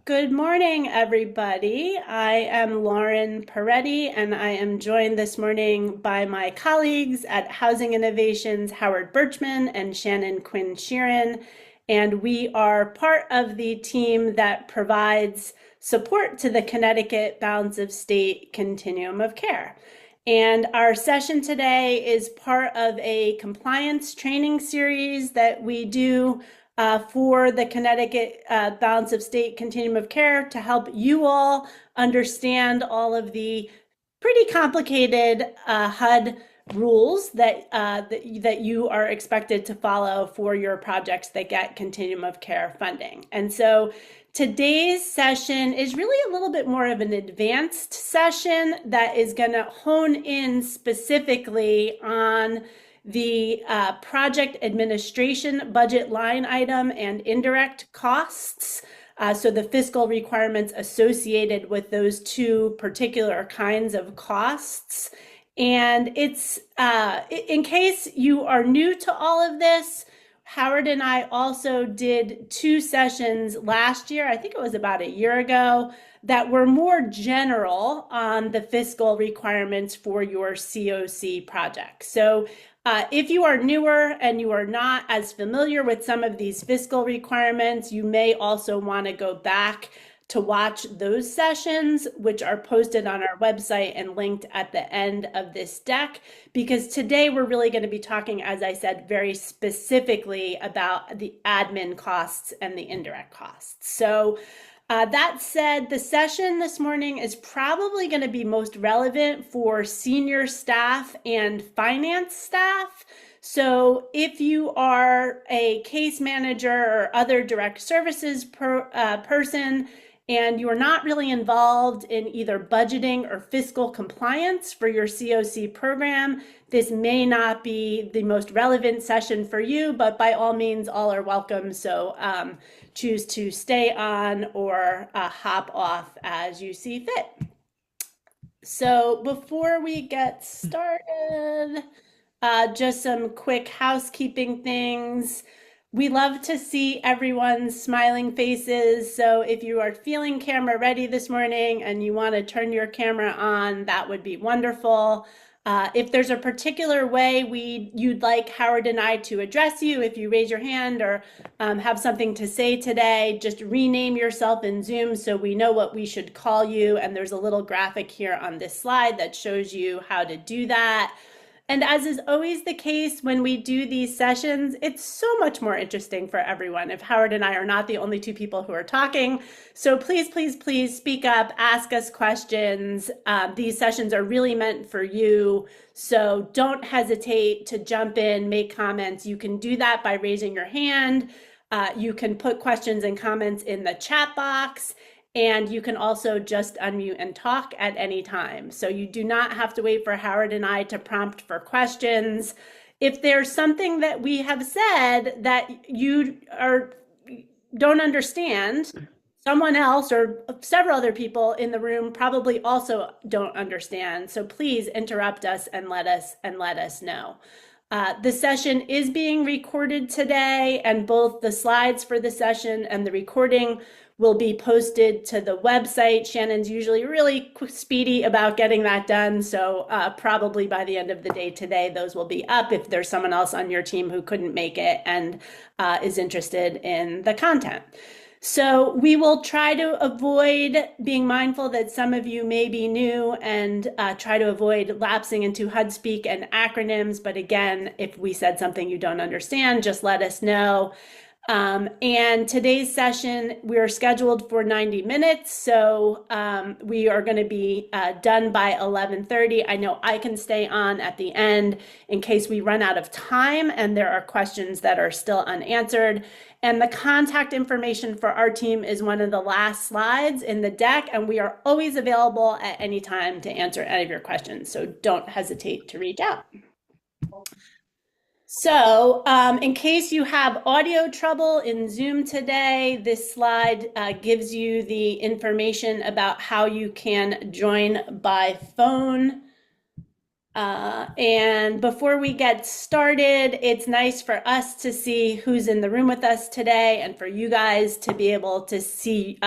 Good morning, everybody. I am Lauren Peretti, and I am joined this morning by my colleagues at Housing Innovations, Howard Birchman and Shannon Quinn Sheeran. And we are part of the team that provides support to the Connecticut Balance of State Continuum of Care. And our session today is part of a compliance training series that we do for the Connecticut Balance of State Continuum of Care to help you all understand all of the pretty complicated HUD rules that you are expected to follow for your projects that get Continuum of Care funding. And so today's session is really a little bit more of an advanced session that is going to hone in specifically on the project administration budget line item and indirect costs. So the fiscal requirements associated with those two particular kinds of costs. And it's, in case you are new to all of this, Howard and I also did two sessions last year, I think it was about a year ago, that were more general on the fiscal requirements for your COC project. So if you are newer and you are not as familiar with some of these fiscal requirements, you may also want to go back to watch those sessions, which are posted on our website and linked at the end of this deck, because today we're really going to be talking, as I said, very specifically about the admin costs and the indirect costs. So that said, the session this morning is probably going to be most relevant for senior staff and finance staff. So if you are a case manager or other direct services person, and you are not really involved in either budgeting or fiscal compliance for your COC program, this may not be the most relevant session for you, but by all means, all are welcome. So choose to stay on or hop off as you see fit. So before we get started, just some quick housekeeping things. We love to see everyone's smiling faces. So if you are feeling camera ready this morning and you want to turn your camera on, that would be wonderful. If there's a particular way you'd like Howard and I to address you, if you raise your hand or have something to say today, just rename yourself in Zoom so we know what we should call you. And there's a little graphic here on this slide that shows you how to do that. And as is always the case when we do these sessions, it's so much more interesting for everyone if Howard and I are not the only two people who are talking. So please, please, please speak up, ask us questions. These sessions are really meant for you. So don't hesitate to jump in, make comments. You can do that by raising your hand. You can put questions and comments in the chat box. And you can also just unmute and talk at any time. So you do not have to wait for Howard and I to prompt for questions. If there's something that we have said that you don't understand, someone else or several other people in the room probably also don't understand. So please interrupt us and let us know. The session is being recorded today, and both the slides for the session and the recording will be posted to the website. Shannon's usually really speedy about getting that done. So probably by the end of the day today, those will be up if there's someone else on your team who couldn't make it and is interested in the content. So we will try to avoid being mindful that some of you may be new and try to avoid lapsing into HUD speak and acronyms. But again, if we said something you don't understand, just let us know. And today's session, we're scheduled for 90 minutes. So we are going to be done by 11:30. I know I can stay on at the end in case we run out of time and there are questions that are still unanswered. And the contact information for our team is one of the last slides in the deck, and we are always available at any time to answer any of your questions. So don't hesitate to reach out. So in case you have audio trouble in Zoom today, this slide gives you the information about how you can join by phone. And before we get started, it's nice for us to see who's in the room with us today and for you guys to be able to see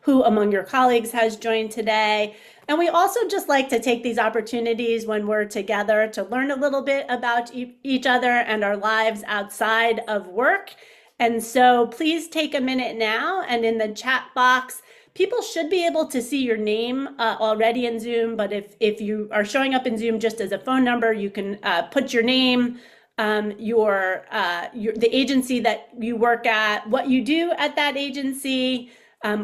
who among your colleagues has joined today. And we also just like to take these opportunities when we're together to learn a little bit about each other and our lives outside of work. And so please take a minute now, and in the chat box, people should be able to see your name already in Zoom, but if you are showing up in Zoom just as a phone number, you can put your name, the agency that you work at, what you do at that agency,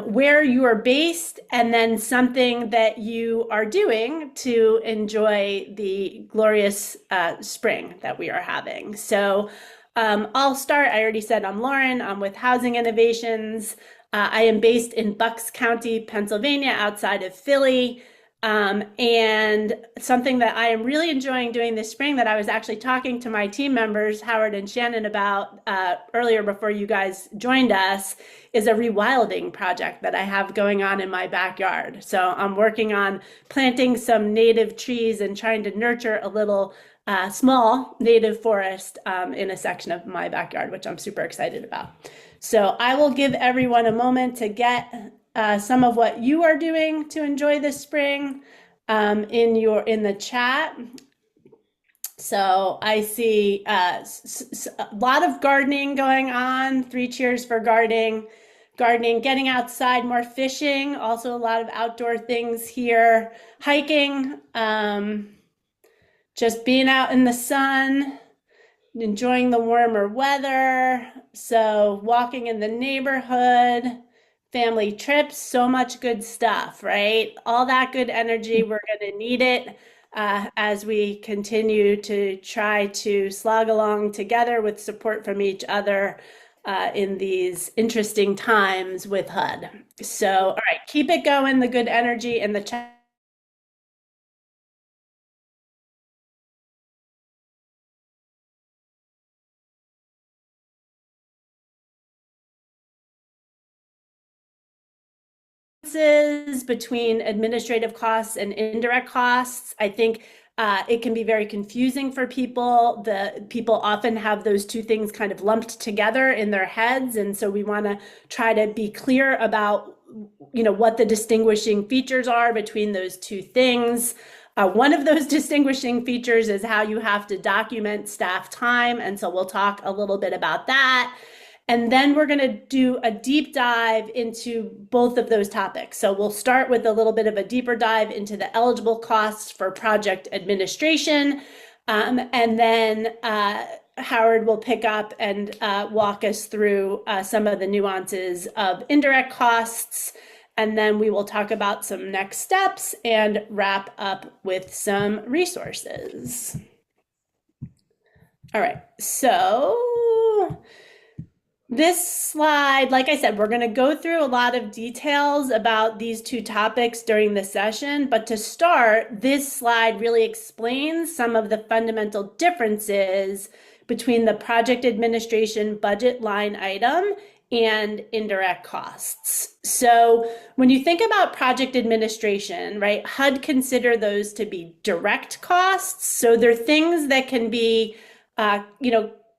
where you are based, and then something that you are doing to enjoy the glorious spring that we are having. So I'll start. I already said I'm Lauren. I'm with Housing Innovations. I am based in Bucks County, Pennsylvania, outside of Philly. And something that I am really enjoying doing this spring that I was actually talking to my team members, Howard and Shannon, about earlier before you guys joined us, is a rewilding project that I have going on in my backyard. So I'm working on planting some native trees and trying to nurture a little small native forest in a section of my backyard, which I'm super excited about. So I will give everyone a moment to get some of what you are doing to enjoy this spring in the chat. So I see a lot of gardening going on. 3 cheers for gardening, getting outside, more fishing, also a lot of outdoor things here, hiking, just being out in the sun, enjoying the warmer weather. So walking in the neighborhood, family trips, so much good stuff, right? All that good energy, we're going to need it as we continue to try to slog along together with support from each other in these interesting times with HUD. So, all right, keep it going, the good energy in the chat. Between administrative costs and indirect costs. I think it can be very confusing for people. People often have those two things kind of lumped together in their heads, and so we want to try to be clear about what the distinguishing features are between those two things. One of those distinguishing features is how you have to document staff time, and so we'll talk a little bit about that. And then we're going to do a deep dive into both of those topics. So we'll start with a little bit of a deeper dive into the eligible costs for project administration. And then Howard will pick up and walk us through some of the nuances of indirect costs. And then we will talk about some next steps and wrap up with some resources. All right, so this slide, like I said, we're going to go through a lot of details about these two topics during the session, but to start, this slide really explains some of the fundamental differences between the project administration budget line item and indirect costs. So when you think about project administration, right, HUD consider those to be direct costs. So they're things that can be,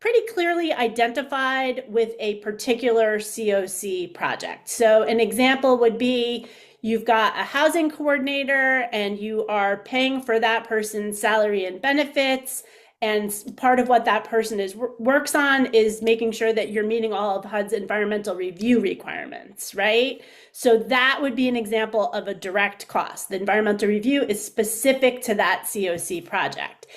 pretty clearly identified with a particular COC project. So an example would be you've got a housing coordinator and you are paying for that person's salary and benefits. And part of what that person works on is making sure that you're meeting all of HUD's environmental review requirements, right? So that would be an example of a direct cost. The environmental review is specific to that COC project.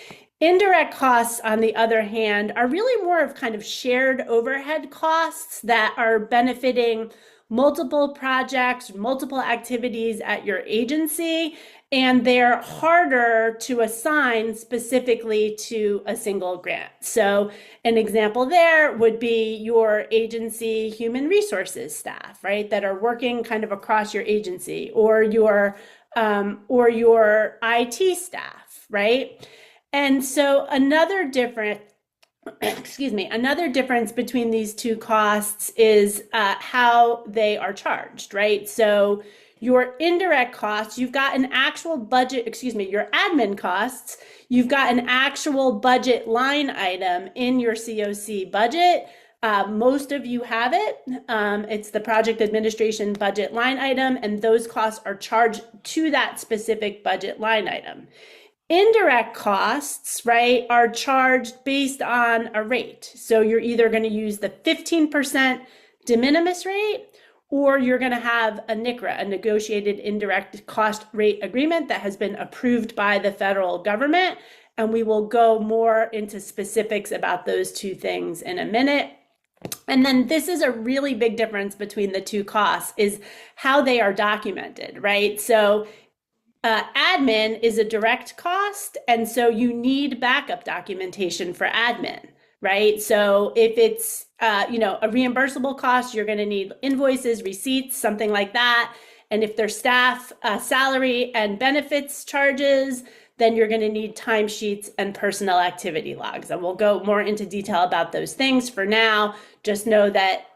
Indirect costs, on the other hand, are really more of kind of shared overhead costs that are benefiting multiple projects, multiple activities at your agency, and they're harder to assign specifically to a single grant. So an example there would be your agency human resources staff, right, that are working kind of across your agency, or your IT staff, right? And so another difference between these two costs is how they are charged, right? So Your indirect costs, you've got an actual budget, your admin costs, you've got an actual budget line item in your COC budget. Most of you have it. It's the project administration budget line item, and those costs are charged to that specific budget line item. Indirect costs, right, are charged based on a rate. So you're either going to use the 15% de minimis rate, or you're going to have a NICRA, a negotiated indirect cost rate agreement that has been approved by the federal government. And we will go more into specifics about those two things in a minute. And then this is a really big difference between the two costs is how they are documented, right? So admin is a direct cost, and so you need backup documentation for admin, right? So if it's a reimbursable cost, you're going to need invoices, receipts, something like that. And if there's staff salary and benefits charges, then you're going to need timesheets and personnel activity logs. And we'll go more into detail about those things. For now, just know that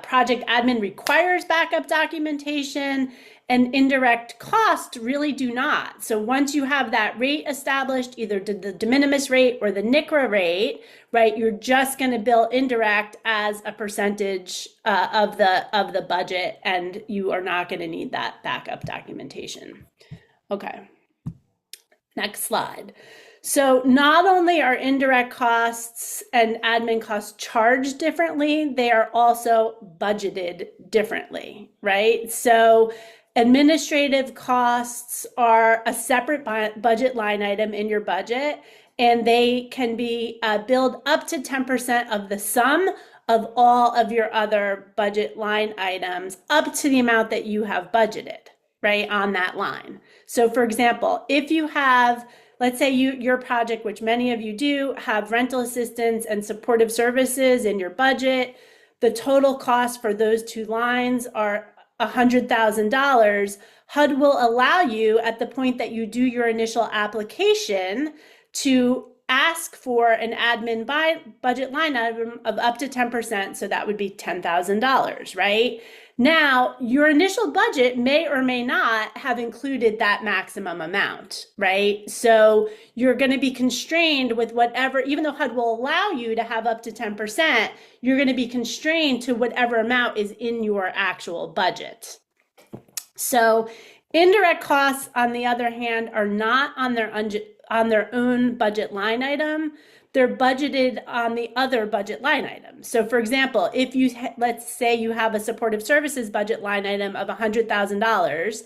project admin requires backup documentation, and indirect costs really do not. So once you have that rate established, either the de minimis rate or the NICRA rate, right, you're just going to bill indirect as a percentage of the budget, and you are not going to need that backup documentation. Okay, next slide. So not only are indirect costs and admin costs charged differently, they are also budgeted differently, right? So administrative costs are a separate budget line item in your budget, and they can be billed up to 10% of the sum of all of your other budget line items up to the amount that you have budgeted, right, on that line. So for example, if you have, let's say your project, which many of you do, have rental assistance and supportive services in your budget, the total cost for those two lines are $100,000, HUD will allow you at the point that you do your initial application to ask for an admin budget line item of up to 10%. So that would be $10,000, right? Now, your initial budget may or may not have included that maximum amount, right? So you're going to be constrained with whatever, even though HUD will allow you to have up to 10%, you're going to be constrained to whatever amount is in your actual budget. So indirect costs, on the other hand, are not on their own budget line item. They're budgeted on the other budget line item. So for example, if you, let's say you have a supportive services budget line item of $100,000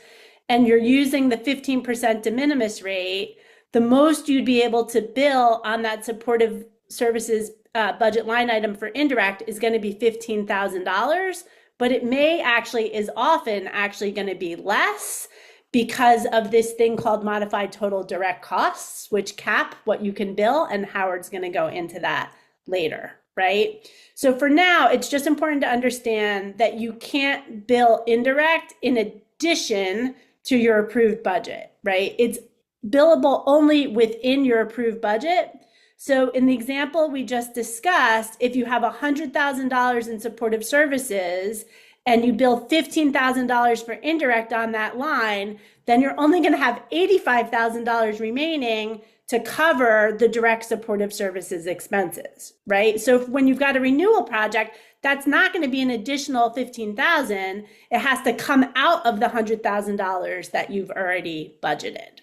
and you're using the 15% de minimis rate, the most you'd be able to bill on that supportive services budget line item for indirect is going to be $15,000, but it may actually, is often actually going to be less because of this thing called modified total direct costs, which cap what you can bill, and Howard's going to go into that later, right? So for now, it's just important to understand that you can't bill indirect in addition to your approved budget, right? It's billable only within your approved budget. So in the example we just discussed, if you have $100,000 in supportive services and you bill $15,000 for indirect on that line, then you're only going to have $85,000 remaining to cover the direct supportive services expenses, right? So when you've got a renewal project, that's not going to be an additional $15,000. It has to come out of the $100,000 that you've already budgeted.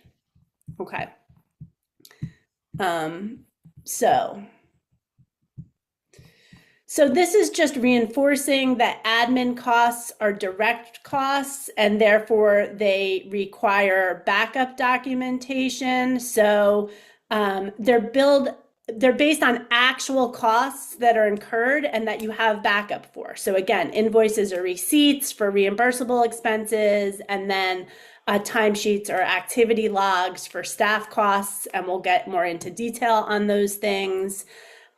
Okay. So this is just reinforcing that admin costs are direct costs, and therefore they require backup documentation. So they're based on actual costs that are incurred and that you have backup for. So again, invoices or receipts for reimbursable expenses, and then timesheets or activity logs for staff costs, and we'll get more into detail on those things.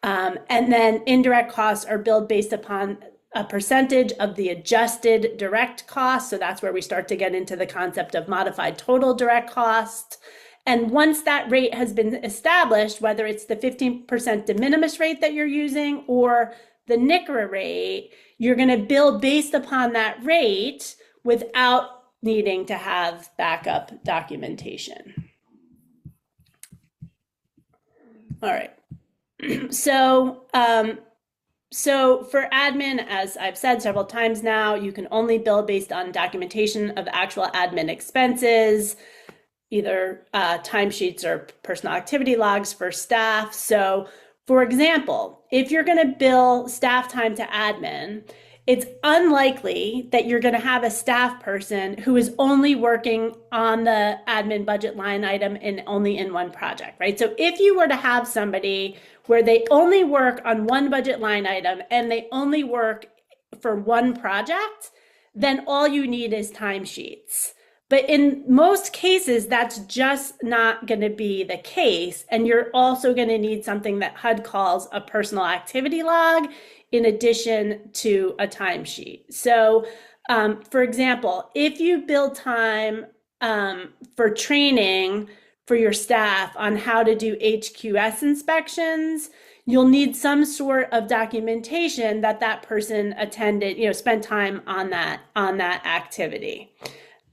And then indirect costs are billed based upon a percentage of the adjusted direct cost. So that's where we start to get into the concept of modified total direct cost. And once that rate has been established, whether it's the 15% de minimis rate that you're using or the NICRA rate, you're going to bill based upon that rate without needing to have backup documentation. All right. So for admin, as I've said several times now, you can only bill based on documentation of actual admin expenses, either timesheets or personal activity logs for staff. So for example, if you're going to bill staff time to admin, it's unlikely that you're going to have a staff person who is only working on the admin budget line item and only in one project, right? So if you were to have somebody where they only work on one budget line item and they only work for one project, then all you need is timesheets. But in most cases, that's just not going to be the case. And you're also going to need something that HUD calls a personal activity log in addition to a timesheet. So, for example, if you bill time for training for your staff on how to do HQS inspections, you'll need some sort of documentation that that person attended, spent time on that activity.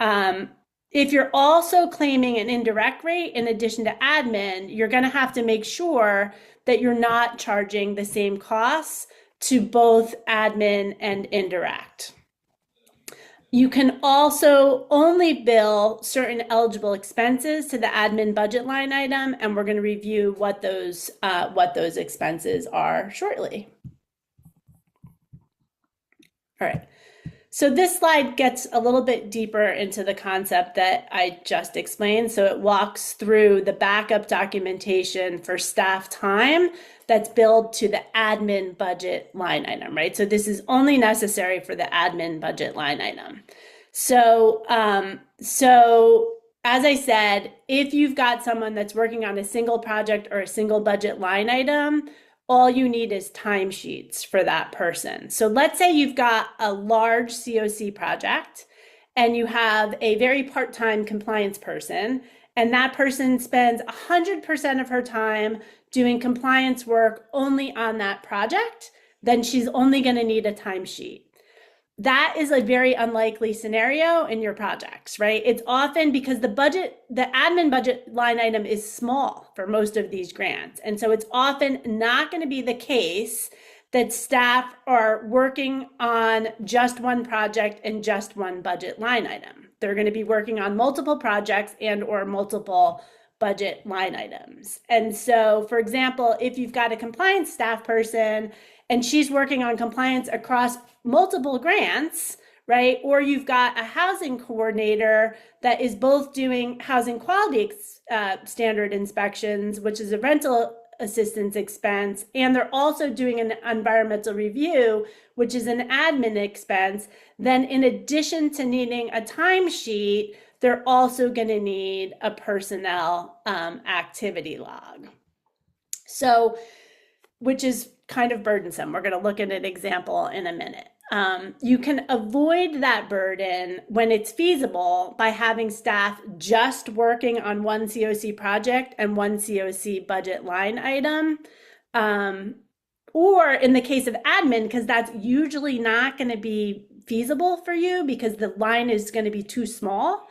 If you're also claiming an indirect rate in addition to admin, you're going to have to make sure that you're not charging the same costs to both admin and indirect. You can also only bill certain eligible expenses to the admin budget line item, and we're going to review what those expenses are shortly. All right. So this slide gets a little bit deeper into the concept that I just explained. So it walks through the backup documentation for staff time that's billed to the admin budget line item, right? So this is only necessary for the admin budget line item. So as I said, if you've got someone that's working on a single project or a single budget line item, all you need is timesheets for that person. So let's say you've got a large COC project and you have a very part-time compliance person, and that person spends 100% of her time doing compliance work only on that project, then she's only going to need a timesheet. That is a very unlikely scenario in your projects, right? It's often because the admin budget line item is small for most of these grants. And so it's often not going to be the case that staff are working on just one project and just one budget line item. They're going to be working on multiple projects and or multiple budget line items. And so, for example, if you've got a compliance staff person and she's working on compliance across multiple grants, right? Or you've got a housing coordinator that is both doing housing quality standard inspections, which is a rental assistance expense, and they're also doing an environmental review, which is an admin expense. Then in addition to needing a timesheet, they're also going to need a personnel activity log. So, which is kind of burdensome. We're going to look at an example in a minute. You can avoid that burden when it's feasible by having staff just working on one COC project and one COC budget line item. Or in the case of admin, because that's usually not going to be feasible for you because the line is going to be too small.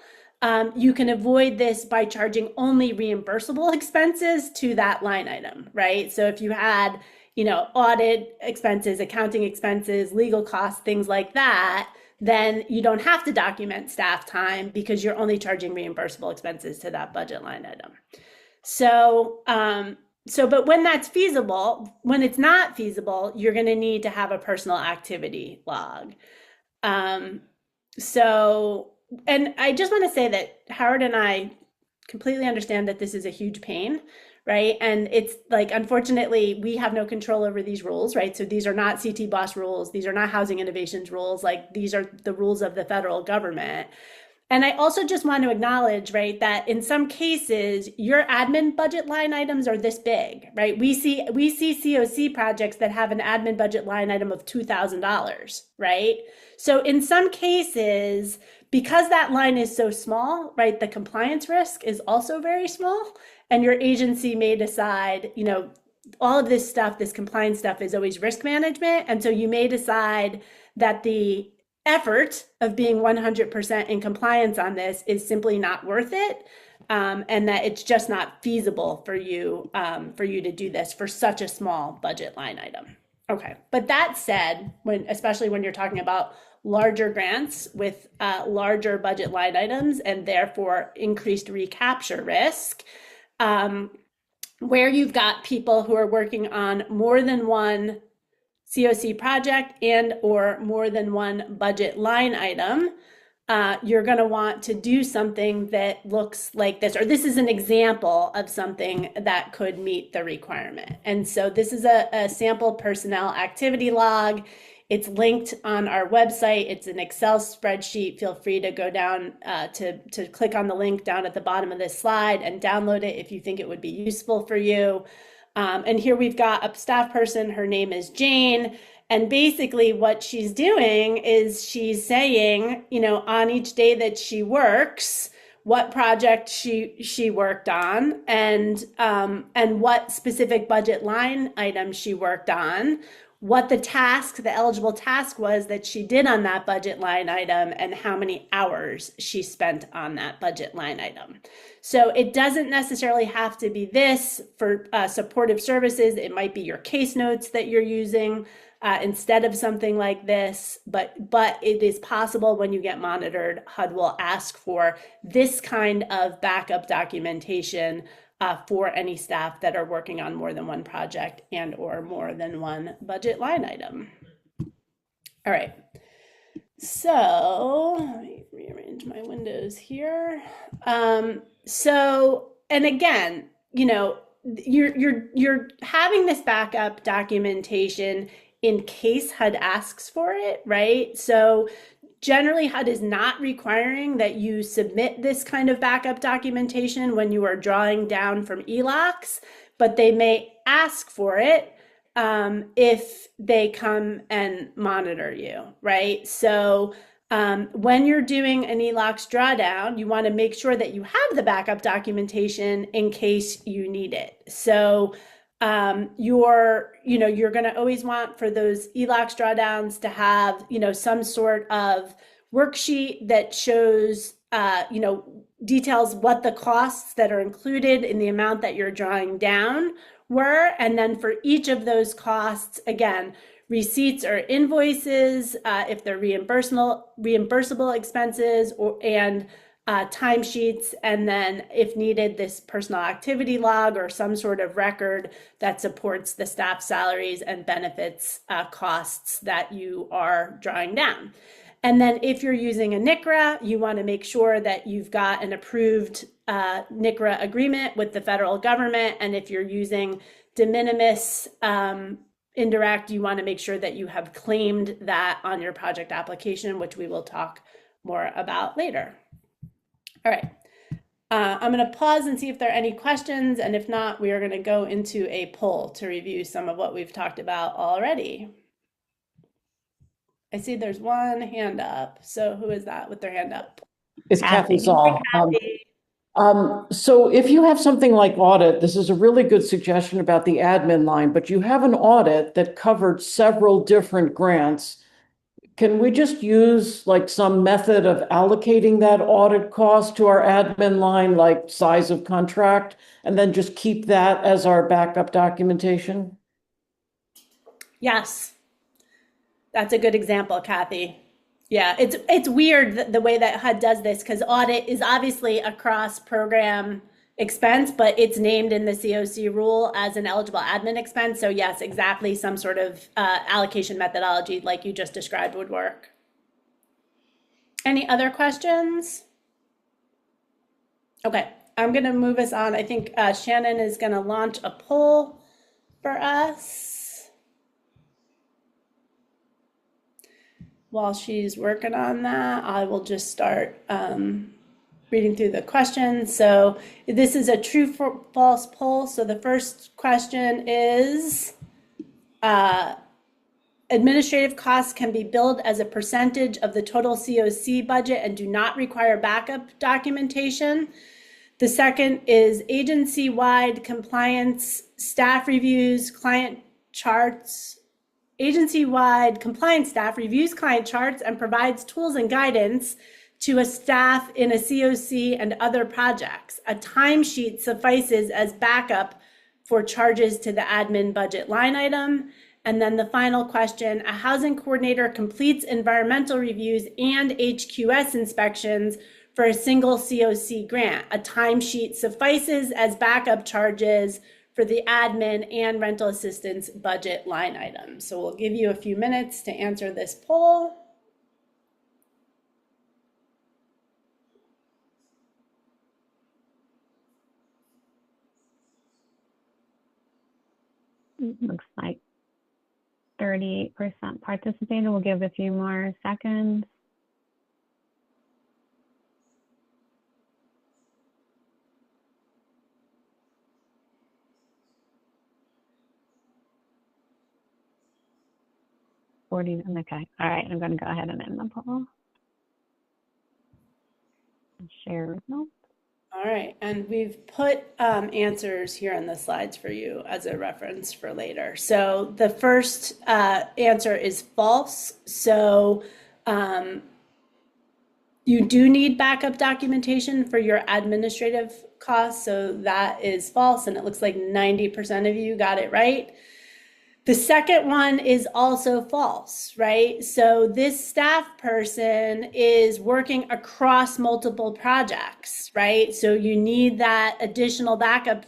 You can avoid this by charging only reimbursable expenses to that line item, right? So if you had, audit expenses, accounting expenses, legal costs, things like that, then you don't have to document staff time because you're only charging reimbursable expenses to that budget line item. But when that's feasible, when it's not feasible, you're going to need to have a personal activity log. And I just want to say that Howard and I completely understand that this is a huge pain, right? And it's like, unfortunately, we have no control over these rules, right? So these are not CT BOSS rules. These are not housing innovations rules. Like, these are the rules of the federal government. And I also just want to acknowledge, right, that in some cases, your admin budget line items are this big, right? We see COC projects that have an admin budget line item of $2,000, right? So in some cases, because that line is so small, right, the compliance risk is also very small. And your agency may decide, all of this stuff, this compliance stuff is always risk management. And so you may decide that the effort of being 100% in compliance on this is simply not worth it, and that it's just not feasible for you to do this for such a small budget line item. Okay, but that said, especially when you're talking about larger grants with larger budget line items and therefore increased recapture risk, where you've got people who are working on more than one COC project and or more than one budget line item, you're going to want to do something that looks like this, or this is an example of something that could meet the requirement. And so this is a sample personnel activity log. It's linked on our website. It's an Excel spreadsheet. Feel free to go down to click on the link down at the bottom of this slide and download it if you think it would be useful for you. And here we've got a staff person. Her name is Jane. And basically what she's doing is she's saying, on each day that she works, what project she worked on and what specific budget line item she worked on, what the eligible task was that she did on that budget line item, and how many hours she spent on that budget line item. So it doesn't necessarily have to be this for supportive services. It might be your case notes that you're using instead of something like this, but it is possible when you get monitored, HUD will ask for this kind of backup documentation for any staff that are working on more than one project and or more than one budget line item. All right, so let me rearrange my windows here. So, and again, you're having this backup documentation in case HUD asks for it, right? So generally, HUD is not requiring that you submit this kind of backup documentation when you are drawing down from ELOCs, but they may ask for it if they come and monitor you, right? So when you're doing an ELOCs drawdown, you want to make sure that you have the backup documentation in case you need it. So you're going to always want for those ELOCs drawdowns to have, some sort of worksheet that shows, details what the costs that are included in the amount that you're drawing down were. And then for each of those costs, again, receipts or invoices, if they're reimbursable expenses and timesheets, and then if needed, this personal activity log or some sort of record that supports the staff salaries and benefits costs that you are drawing down. And then if you're using a NCRA, you want to make sure that you've got an approved NCRA agreement with the federal government. And if you're using de minimis indirect, you want to make sure that you have claimed that on your project application, which we will talk more about later. All right, I'm going to pause and see if there are any questions, and if not, we are going to go into a poll to review some of what we've talked about already. I see there's one hand up. So who is that with their hand up? It's Kathy Zoll. So if you have something like audit, this is a really good suggestion about the admin line, but you have an audit that covered several different grants. Can we just use like some method of allocating that audit cost to our admin line, like size of contract, and then just keep that as our backup documentation? Yes, that's a good example, Kathy. Yeah, it's weird the way that HUD does this, because audit is obviously a cross-program expense, but it's named in the COC rule as an eligible admin expense. So yes, exactly, some sort of allocation methodology like you just described would work. Any other questions? Okay, I'm going to move us on. I think Shannon is going to launch a poll for us. While she's working on that, I will just start reading through the questions. So this is a true or false poll. So the first question is, administrative costs can be billed as a percentage of the total COC budget and do not require backup documentation. The second is agency-wide compliance, staff reviews, client charts, agency-wide compliance staff reviews client charts and provides tools and guidance to a staff in a COC and other projects. A timesheet suffices as backup for charges to the admin budget line item. And then the final question, a housing coordinator completes environmental reviews and HQS inspections for a single COC grant. A timesheet suffices as backup charges for the admin and rental assistance budget line items. So we'll give you a few minutes to answer this poll. Looks like 38% participated. We'll give a few more seconds. Okay. All right. I'm going to go ahead and end the poll. Share results. All right, and we've put answers here on the slides for you as a reference for later. So the first answer is false. So you do need backup documentation for your administrative costs. So that is false, and it looks like 90% of you got it right. The second one is also false, right? So this staff person is working across multiple projects, right? So you need that additional backup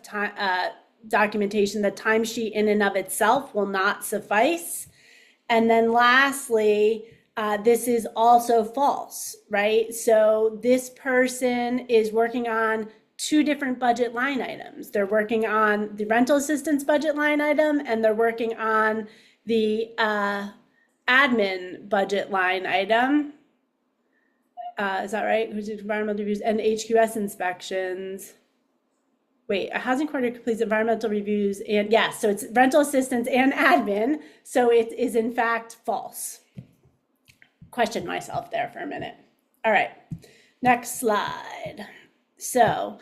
documentation. The timesheet in and of itself will not suffice. And then lastly, this is also false, right? So this person is working on two different budget line items. They're working on the rental assistance budget line item, and they're working on the admin budget line item. Is that right? Who's environmental reviews and HQS inspections? Wait, a housing coordinator completes environmental reviews and yes, so it's rental assistance and admin. So it is in fact false. Questioned myself there for a minute. All right, next slide. So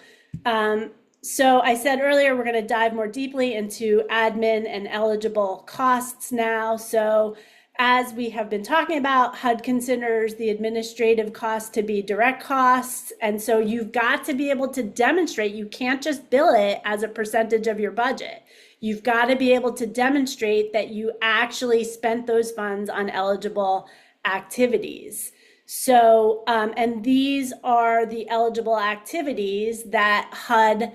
I said earlier, we're going to dive more deeply into admin and eligible costs now. So as we have been talking about, HUD considers the administrative costs to be direct costs. And so you've got to be able to demonstrate, you can't just bill it as a percentage of your budget. You've got to be able to demonstrate that you actually spent those funds on eligible activities. So, and these are the eligible activities that HUD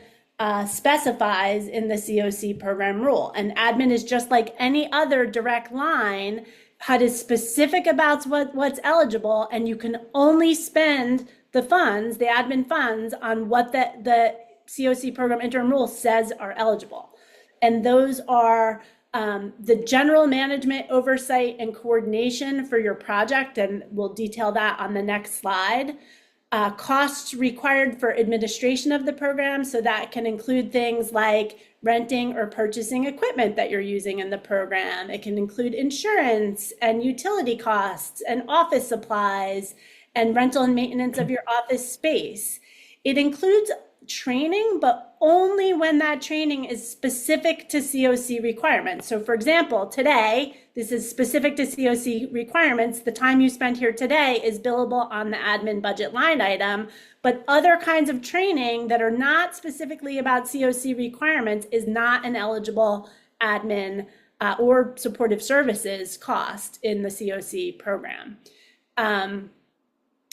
specifies in the COC program rule. And admin is just like any other direct line. HUD is specific about what's eligible, and you can only spend the funds, the admin funds, on what the COC program interim rule says are eligible. And those are the general management, oversight, and coordination for your project, and we'll detail that on the next slide. Costs required for administration of the program, so that can include things like renting or purchasing equipment that you're using in the program. It can include insurance and utility costs and office supplies and rental and maintenance of your office space. It includes training, but only when that training is specific to COC requirements. So for example, today, this is specific to COC requirements. The time you spent here today is billable on the admin budget line item, but other kinds of training that are not specifically about COC requirements is not an eligible admin or supportive services cost in the COC program.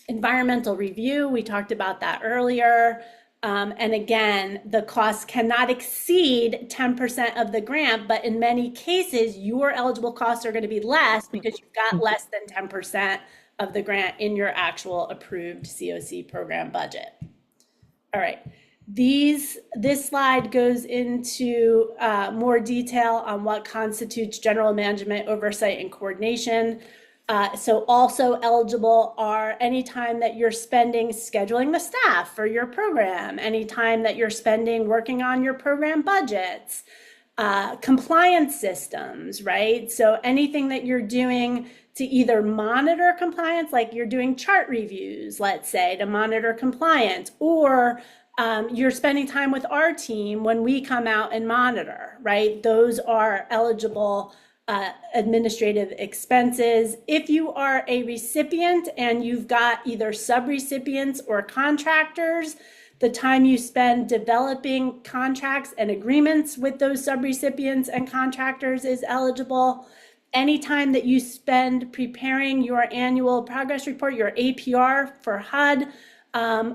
Environmental review, we talked about that earlier. And again, the costs cannot exceed 10% of the grant, but in many cases, your eligible costs are going to be less because you've got less than 10% of the grant in your actual approved COC program budget. All right, this slide goes into more detail on what constitutes general management, oversight, and coordination. So also eligible are any time that you're spending scheduling the staff for your program, any time that you're spending working on your program budgets, compliance systems, right? So anything that you're doing to either monitor compliance, like you're doing chart reviews, let's say, to monitor compliance, or you're spending time with our team when we come out and monitor, right? Those are eligible administrative expenses. If you are a recipient and you've got either subrecipients or contractors, the time you spend developing contracts and agreements with those subrecipients and contractors is eligible. Any time that you spend preparing your annual progress report, your APR for HUD,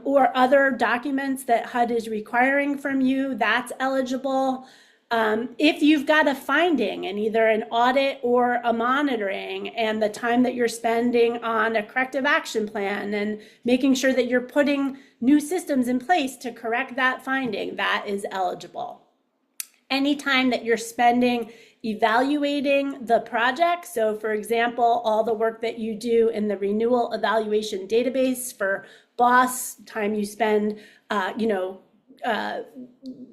or other documents that HUD is requiring from you, that's eligible. If you've got a finding in either an audit or a monitoring, and the time that you're spending on a corrective action plan and making sure that you're putting new systems in place to correct that finding, that is eligible. Any time that you're spending evaluating the project, so for example, all the work that you do in the renewal evaluation database for BOSS, time you spend,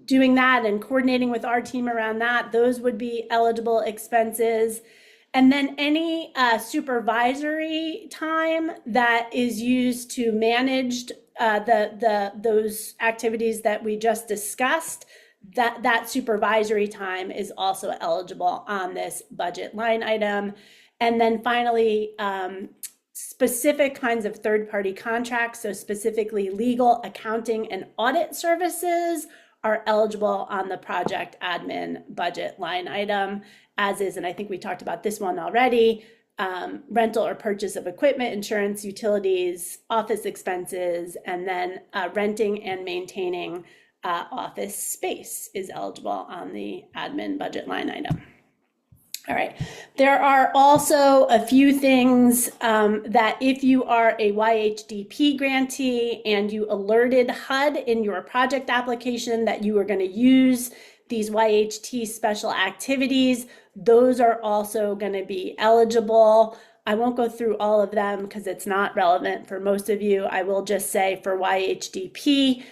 doing that and coordinating with our team around that, those would be eligible expenses. And then any supervisory time that is used to manage those activities that we just discussed, that supervisory time is also eligible on this budget line item. And then finally, specific kinds of third-party contracts, so specifically legal, accounting, and audit services, are eligible on the project admin budget line item, as is, and I think we talked about this one already, rental or purchase of equipment, insurance, utilities, office expenses, and then renting and maintaining office space is eligible on the admin budget line item. All right. There are also a few things that if you are a YHDP grantee and you alerted HUD in your project application that you are going to use these YHT special activities, those are also going to be eligible. I won't go through all of them because it's not relevant for most of you. I will just say for YHDP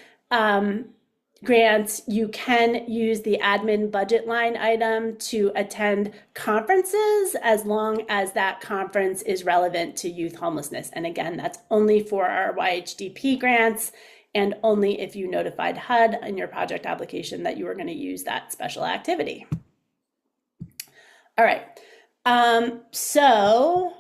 grants, you can use the admin budget line item to attend conferences as long as that conference is relevant to youth homelessness. And again, that's only for our YHDP grants and only if you notified HUD in your project application that you were going to use that special activity. All right. So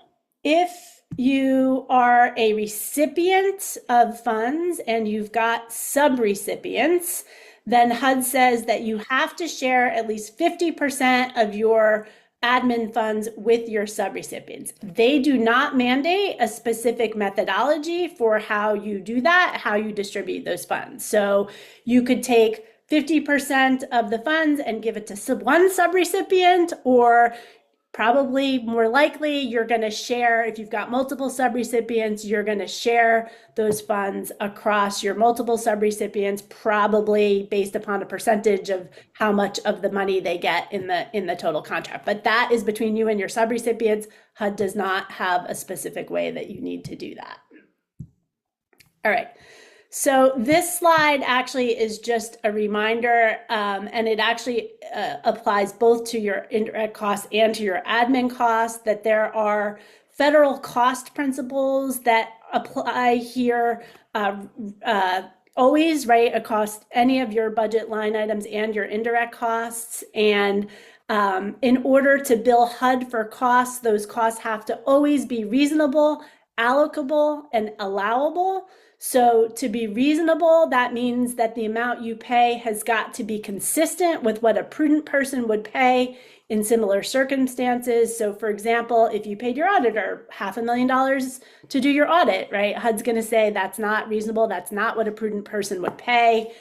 if you are a recipient of funds and you've got subrecipients, then HUD says that you have to share at least 50% of your admin funds with your subrecipients. They do not mandate a specific methodology for how you do that, how you distribute those funds. So you could take 50% of the funds and give it to one subrecipient, or probably more likely you're going to share, if you've got multiple subrecipients, you're going to share those funds across your multiple subrecipients, probably based upon a percentage of how much of the money they get in the total contract. But that is between you and your subrecipients. HUD does not have a specific way that you need to do that. All right. So this slide actually is just a reminder, and it actually applies both to your indirect costs and to your admin costs, that there are federal cost principles that apply here always, right, across any of your budget line items and your indirect costs. And in order to bill HUD for costs, those costs have to always be reasonable, allocable, and allowable. So to be reasonable, that means that the amount you pay has got to be consistent with what a prudent person would pay in similar circumstances. So for example, if you paid your auditor $500,000 to do your audit, right? HUD's going to say that's not reasonable. That's not what a prudent person would pay.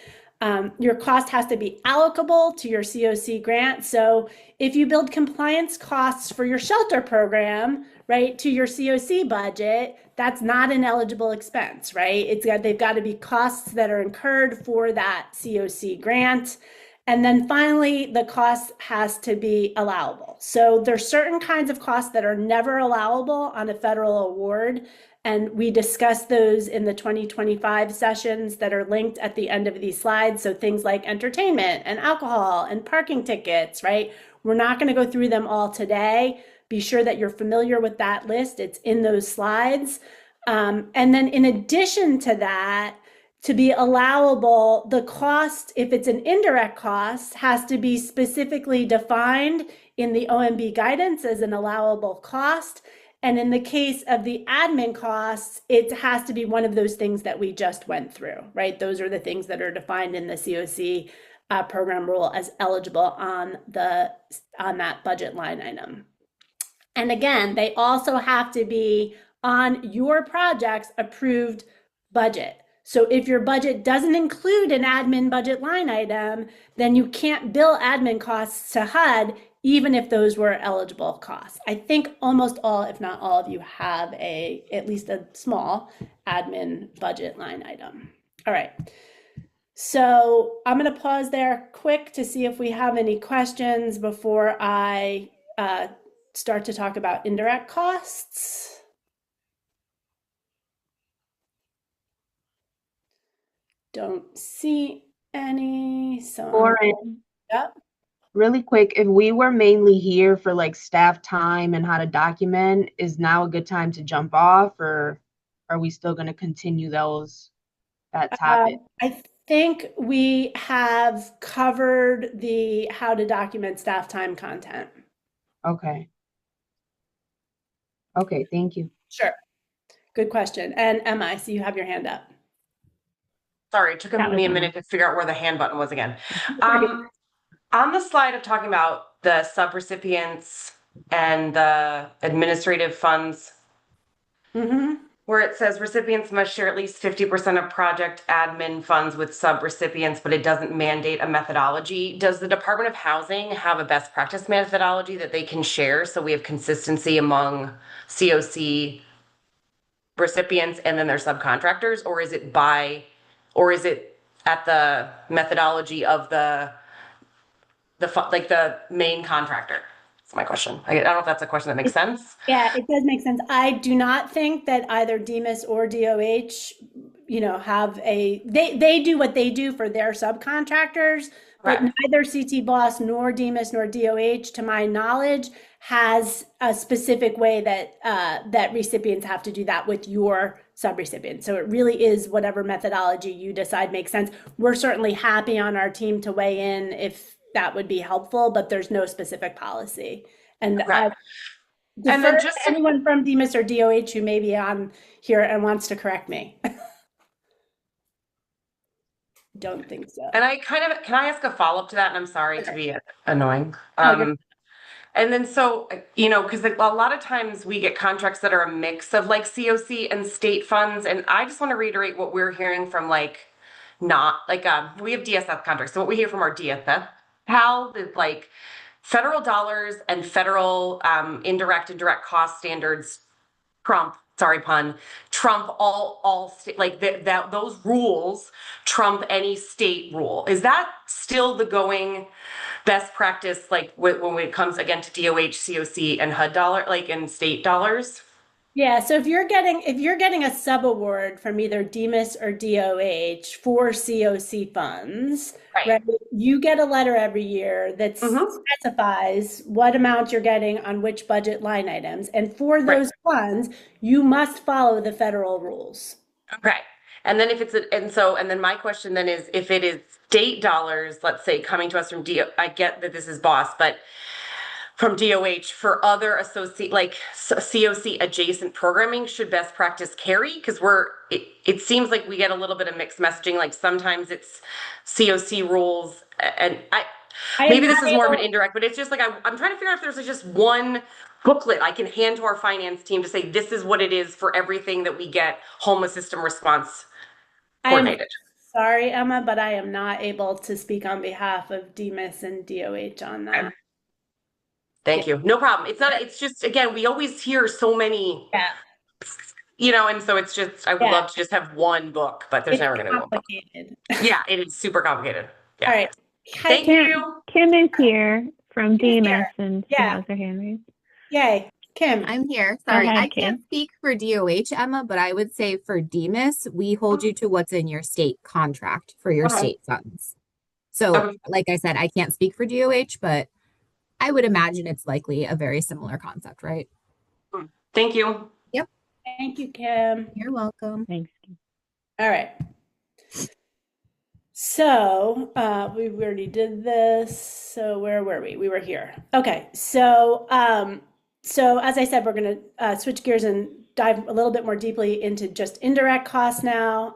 Your cost has to be allocable to your COC grant. So if you build compliance costs for your shelter program, right, to your COC budget, that's not an eligible expense, right? They've got to be costs that are incurred for that COC grant. And then finally, the cost has to be allowable. So there's certain kinds of costs that are never allowable on a federal award. And we discussed those in the 2025 sessions that are linked at the end of these slides. So things like entertainment and alcohol and parking tickets, right? We're not going to go through them all today. Be sure that you're familiar with that list. It's in those slides. And then in addition to that, to be allowable, the cost, if it's an indirect cost, has to be specifically defined in the OMB guidance as an allowable cost. And in the case of the admin costs, it has to be one of those things that we just went through, right? Those are the things that are defined in the COC program rule as eligible on that budget line item. And again, they also have to be on your project's approved budget. So if your budget doesn't include an admin budget line item, then you can't bill admin costs to HUD, even if those were eligible costs. I think almost all, if not all of you, have at least a small admin budget line item. All right. So I'm going to pause there quick to see if we have any questions before I start to talk about indirect costs. Don't see any. So Lauren, yep. really quick, if we were mainly here for like staff time and how to document, is now a good time to jump off, or are we still going to continue that topic? I think we have covered the how to document staff time content. Okay. Okay, thank you. Sure. Good question. And Emma, I see you have your hand up. Sorry, it took That was me a Emma. minute to figure out where the hand button was again. On the slide of talking about the subrecipients and the administrative funds, where it says recipients must share at least 50% of project admin funds with subrecipients, but it doesn't mandate a methodology. Does the Department of Housing have a best practice methodology that they can share so we have consistency among COC recipients and then their subcontractors, or is it at the methodology of the main contractor? That's my question. I don't know if that's a question that makes sense. Yeah, it does make sense. I do not think that either DEMIS or DOH, have they do what they do for their subcontractors, but Correct. neither CT Boss nor DEMIS nor DOH, to my knowledge, has a specific way that recipients have to do that with your subrecipient. So it really is whatever methodology you decide makes sense. We're certainly happy on our team to weigh in if that would be helpful, but there's no specific policy. And Okay. I defer And then to just anyone from DEMIS or DOH who may be on here and wants to correct me. Don't think so. And can I ask a follow-up to that? And I'm sorry to be annoying. you're- And then because a lot of times we get contracts that are a mix of like COC and state funds. And I just want to reiterate what we're hearing from we have DSF contracts. So what we hear from our DSF pal is like federal dollars and federal indirect and direct cost standards trump all state, like those rules trump any state rule. Is that still the going best practice, like when it comes again to DOH, COC, and HUD dollar, like in state dollars? Yeah, so if you're getting a subaward from either DEMIS or DOH for COC funds, right, you get a letter every year that specifies what amount you're getting on which budget line items. And for those funds, you must follow the federal rules. Okay. And then and then my question then is, if it is state dollars, let's say coming to us from I get that this is BOSS, but from DOH for other COC adjacent programming, should best practice carry? Because it seems like we get a little bit of mixed messaging. Like sometimes it's COC rules, and maybe this is more of an indirect, but it's just like I'm trying to figure out if there's just one booklet I can hand to our finance team to say this is what it is for everything that we get homeless system response coordinated. Sorry, Emma, but I am not able to speak on behalf of DEMIS and DOH on that. Okay. Thank you. No problem. It's just, again, we always hear so many, and so it's just, I would love to just have one book, but there's never going to be one book. Yeah, it is super complicated. Yeah. All right. Thank you. Kim is here from DEMIS and she has her hand raised. Yay. Kim. I'm here. Sorry, ahead, I can't speak for DOH, Emma, but I would say for DEMIS, we hold you to what's in your state contract for your state funds. So, like I said, I can't speak for DOH, but I would imagine it's likely a very similar concept, right? Thank you. Yep. Thank you, Kim. You're welcome. Thanks. All right. So we already did this. So where were we? We were here. Okay. So as I said, we're going to switch gears and dive a little bit more deeply into just indirect costs now.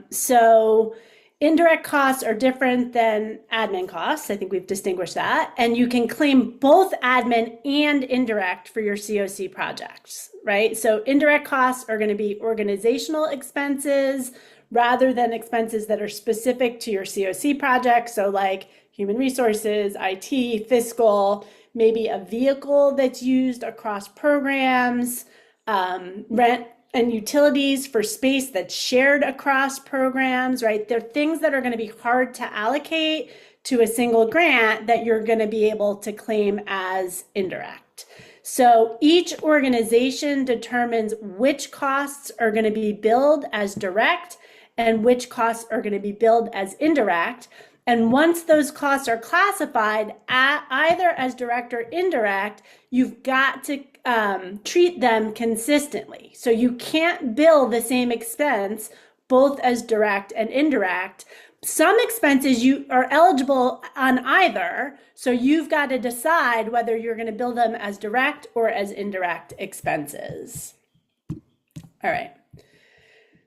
So indirect costs are different than admin costs. I think we've distinguished that. And you can claim both admin and indirect for your COC projects, right? So indirect costs are going to be organizational expenses rather than expenses that are specific to your COC project. So like human resources, IT, fiscal, maybe a vehicle that's used across programs, rent and utilities for space that's shared across programs, right? They're things that are going to be hard to allocate to a single grant that you're going to be able to claim as indirect. So each organization determines which costs are going to be billed as direct and which costs are going to be billed as indirect. And once those costs are classified either as direct or indirect, you've got to treat them consistently. So you can't bill the same expense both as direct and indirect. Some expenses you are eligible on either, so you've got to decide whether you're going to bill them as direct or as indirect expenses. All right.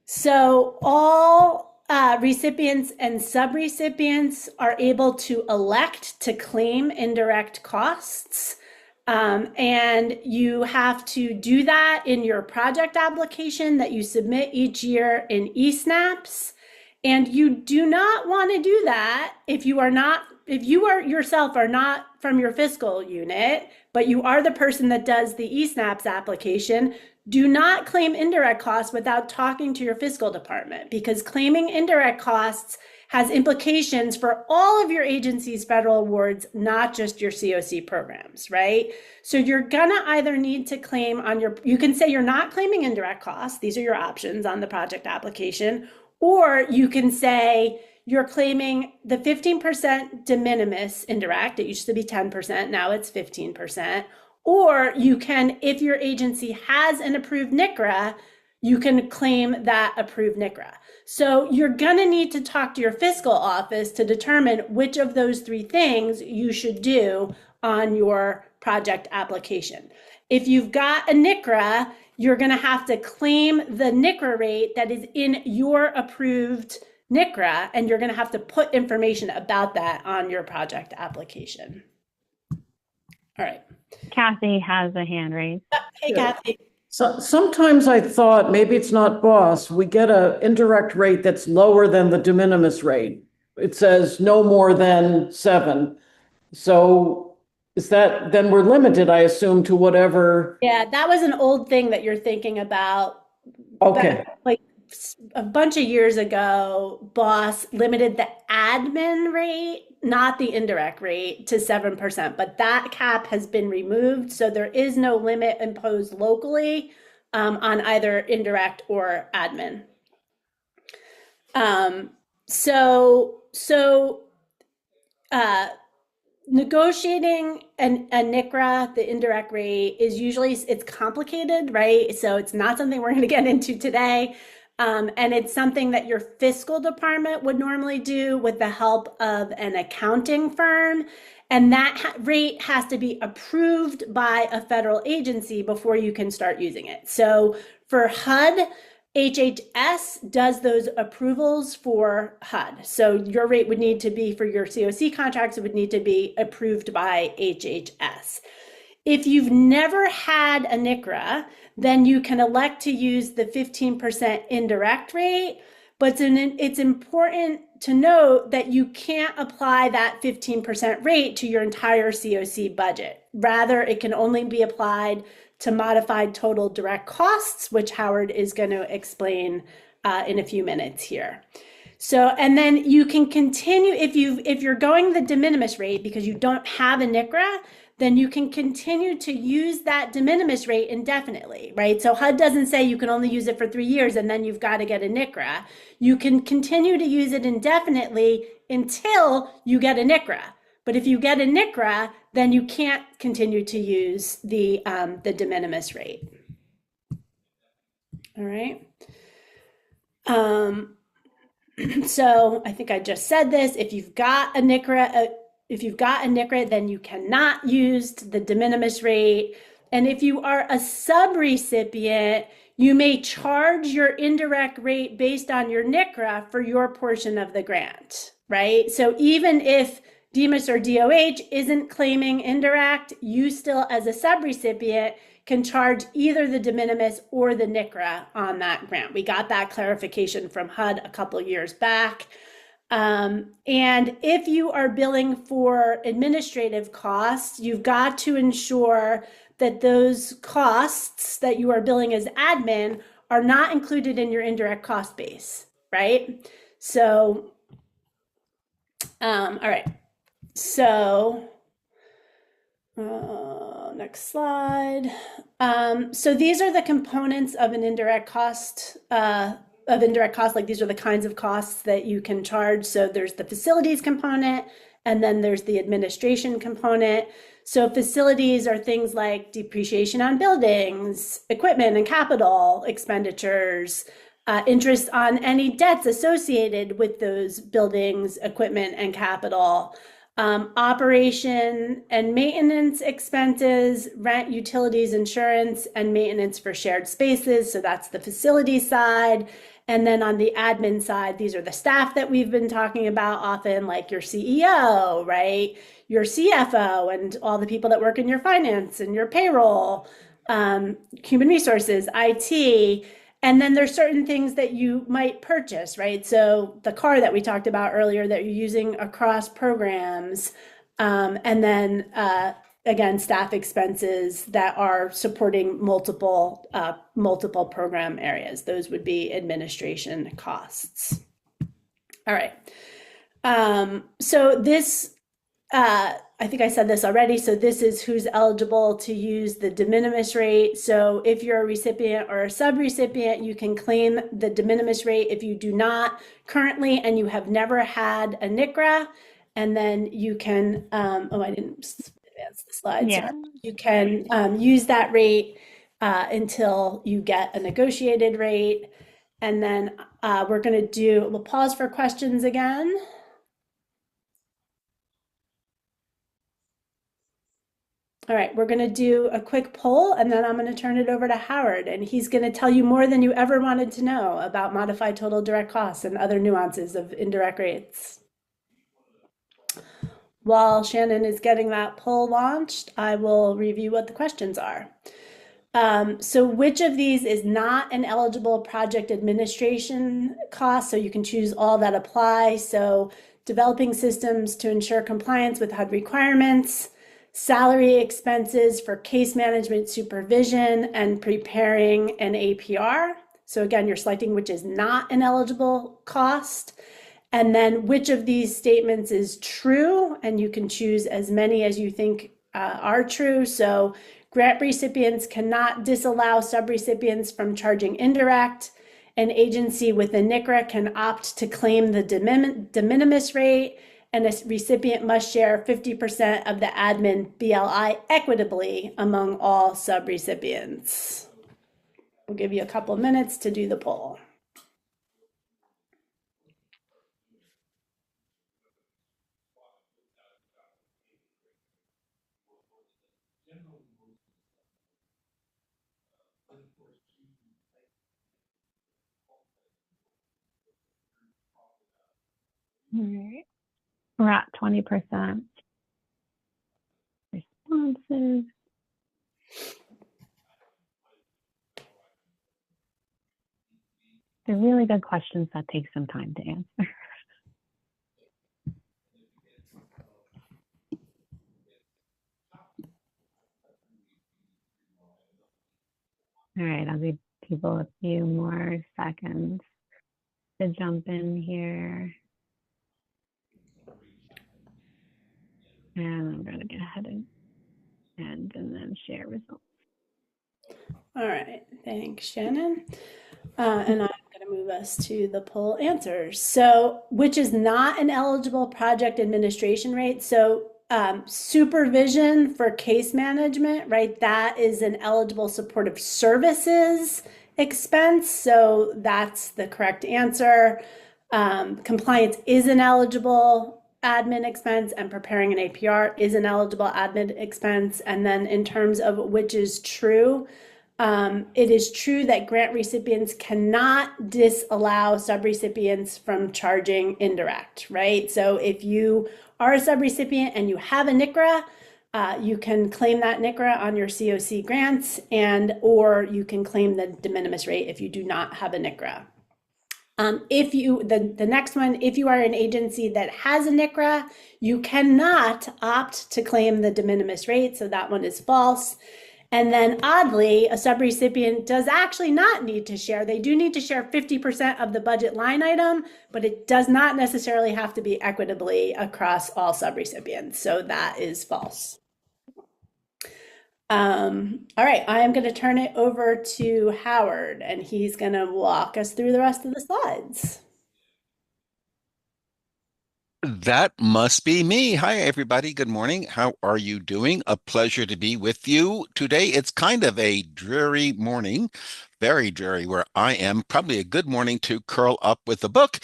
So all recipients and subrecipients are able to elect to claim indirect costs. And you have to do that in your project application that you submit each year in eSnaps. And you do not want to do that if you are yourself are not from your fiscal unit, but you are the person that does the eSnaps application. Do not claim indirect costs without talking to your fiscal department, because claiming indirect costs has implications for all of your agency's federal awards, not just your COC programs, right? So you're gonna either need to claim on you can say you're not claiming indirect costs. These are your options on the project application. Or you can say you're claiming the 15% de minimis indirect. It used to be 10%, now it's 15%. Or you can, if your agency has an approved NCRA, you can claim that approved NCRA. So you're gonna need to talk to your fiscal office to determine which of those three things you should do on your project application. If you've got a NCRA, you're gonna have to claim the NCRA rate that is in your approved NCRA, and you're gonna have to put information about that on your project application. All right. Kathy has a hand raised. Hey, Kathy. So sometimes I thought maybe it's not BOSS. We get an indirect rate that's lower than the de minimis rate. It says no more than 7. So is that, then we're limited, I assume, to whatever. Yeah, that was an old thing that you're thinking about. Okay. Like a bunch of years ago, BOSS limited the admin rate, not the indirect rate, to 7%, but that cap has been removed. So there is no limit imposed locally on either indirect or admin. Negotiating a NCRA, the indirect rate, is usually, it's complicated, right? So it's not something we're going to get into today. And it's something that your fiscal department would normally do with the help of an accounting firm. And that rate has to be approved by a federal agency before you can start using it. So for HUD, HHS does those approvals for HUD. So your rate would need to be, for your COC contracts, it would need to be approved by HHS. If you've never had a NCRA, then you can elect to use the 15% indirect rate, but it's important to note that you can't apply that 15% rate to your entire COC budget. Rather, it can only be applied to modified total direct costs, which Howard is going to explain in a few minutes here. So, and then you can continue, if you're going the de minimis rate because you don't have a NCRA, then you can continue to use that de minimis rate indefinitely, right? So HUD doesn't say you can only use it for 3 years and then you've got to get a NCRA. You can continue to use it indefinitely until you get a NCRA. But if you get a NCRA, then you can't continue to use the de minimis rate. All right. So I think I just said this. If you've got a NICRA, then you cannot use the de minimis rate. And if you are a subrecipient, you may charge your indirect rate based on your NICRA for your portion of the grant, right? So even if DEMIS or DOH isn't claiming indirect, you still, as a subrecipient, can charge either the de minimis or the NICRA on that grant. We got that clarification from HUD a couple years back. And if you are billing for administrative costs, you've got to ensure that those costs that you are billing as admin are not included in your indirect cost base, right? So, all right. So, next slide. So these are the components of an indirect cost, like these are the kinds of costs that you can charge. So there's the facilities component, and then there's the administration component. So facilities are things like depreciation on buildings, equipment and capital expenditures, interest on any debts associated with those buildings, equipment, and capital, operation and maintenance expenses, rent, utilities, insurance, and maintenance for shared spaces. So that's the facility side. And then on the admin side, these are the staff that we've been talking about often, like your CEO, right? Your CFO and all the people that work in your finance and your payroll, human resources, IT. And then there's certain things that you might purchase, right? So the car that we talked about earlier that you're using across programs, and then again, staff expenses that are supporting multiple program areas. Those would be administration costs. All right. So this, I think I said this already. So this is who's eligible to use the de minimis rate. So if you're a recipient or a subrecipient, you can claim the de minimis rate. If you do not currently and you have never had a NICRA, and then you can, oh, I didn't advance the slide. Yeah. Sorry. You can use that rate until you get a negotiated rate. And then we'll pause for questions again. All right, we're going to do a quick poll, and then I'm going to turn it over to Howard, and he's going to tell you more than you ever wanted to know about modified total direct costs and other nuances of indirect rates. While Shannon is getting that poll launched, I will review what the questions are. So which of these is not an eligible project administration cost? So you can choose all that apply. So developing systems to ensure compliance with HUD requirements, salary expenses for case management supervision, and preparing an APR. So again, you're selecting which is not an eligible cost. And then which of these statements is true, and you can choose as many as you think are true. So grant recipients cannot disallow subrecipients from charging indirect. An agency with a NICRA can opt to claim the de minimis rate, and a recipient must share 50% of the admin BLI equitably among all subrecipients. We'll give you a couple of minutes to do the poll. All right. We're at 20% responses. They're really good questions that take some time to answer. All right, I'll give people a few more seconds to jump in here. And I'm going to go ahead and then share results. All right, thanks, Shannon. And I'm going to move us to the poll answers. So, which is not an eligible project administration rate? So, supervision for case management, right? That is an eligible supportive services expense. So that's the correct answer. Compliance is an eligible admin expense, and preparing an APR is an eligible admin expense. And then in terms of which is true, it is true that grant recipients cannot disallow subrecipients from charging indirect, right? So if you are a subrecipient and you have a NICRA, you can claim that NICRA on your COC grants, or you can claim the de minimis rate if you do not have a NICRA. The next one, if you are an agency that has a NICRA, you cannot opt to claim the de minimis rate, so that one is false. And then oddly, a subrecipient does actually not need to share. They do need to share 50% of the budget line item, but it does not necessarily have to be equitably across all subrecipients. So that is false. All right, I am going to turn it over to Howard, and he's going to walk us through the rest of the slides. That must be me. Hi, everybody. Good morning. How are you doing? A pleasure to be with you today. It's kind of a dreary morning, very dreary where I am. Probably a good morning to curl up with a book,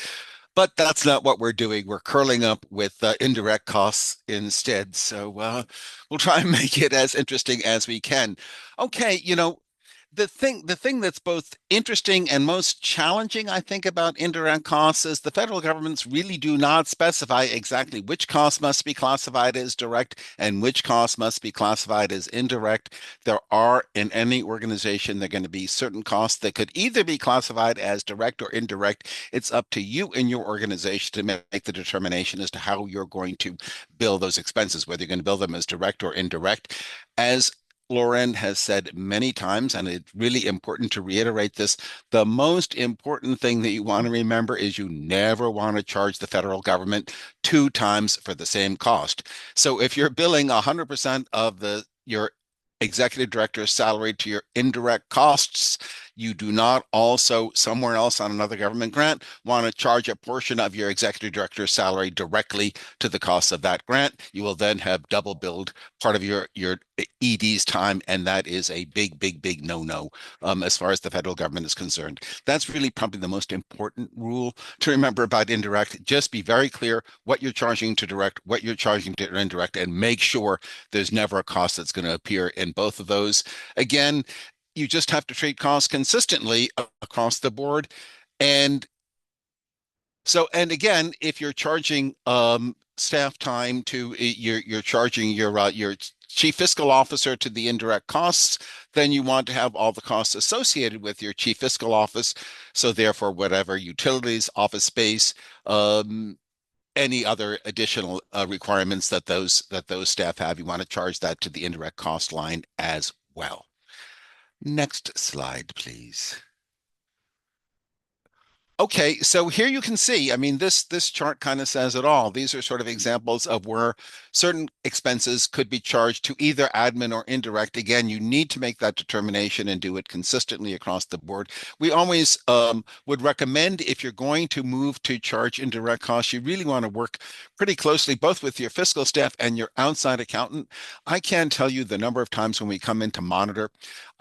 but that's not what we're doing. We're curling up with indirect costs instead. So we'll try and make it as interesting as we can. Okay, the thing that's both interesting and most challenging, I think, about indirect costs is the federal governments really do not specify exactly which costs must be classified as direct and which costs must be classified as indirect. There are, in any organization, there are going to be certain costs that could either be classified as direct or indirect. It's up to you and your organization to make the determination as to how you're going to bill those expenses, whether you're going to bill them as direct or indirect. As Lauren has said many times, and it's really important to reiterate this, the most important thing that you want to remember is you never want to charge the federal government 2 times for the same cost. So if you're billing 100% of your executive director's salary to your indirect costs, you do not also somewhere else on another government grant want to charge a portion of your executive director's salary directly to the cost of that grant. You will then have double billed part of your ED's time, and that is a big no-no as far as the federal government is concerned. That's really probably the most important rule to remember about indirect. Just be very clear what you're charging to direct, what you're charging to indirect, and make sure there's never a cost that's going to appear in both of those. Again, you just have to treat costs consistently across the board. And again, if you're charging staff time to you're charging your chief fiscal officer to the indirect costs, then you want to have all the costs associated with your chief fiscal office. So therefore, whatever utilities, office space, any other additional requirements that those staff have, you want to charge that to the indirect cost line as well. Next slide, please. Okay, so here you can see, I mean, this chart kind of says it all. These are sort of examples of where certain expenses could be charged to either admin or indirect. Again, you need to make that determination and do it consistently across the board. We always would recommend, if you're going to move to charge indirect costs, you really want to work pretty closely both with your fiscal staff and your outside accountant. I can't tell you the number of times when we come in to monitor,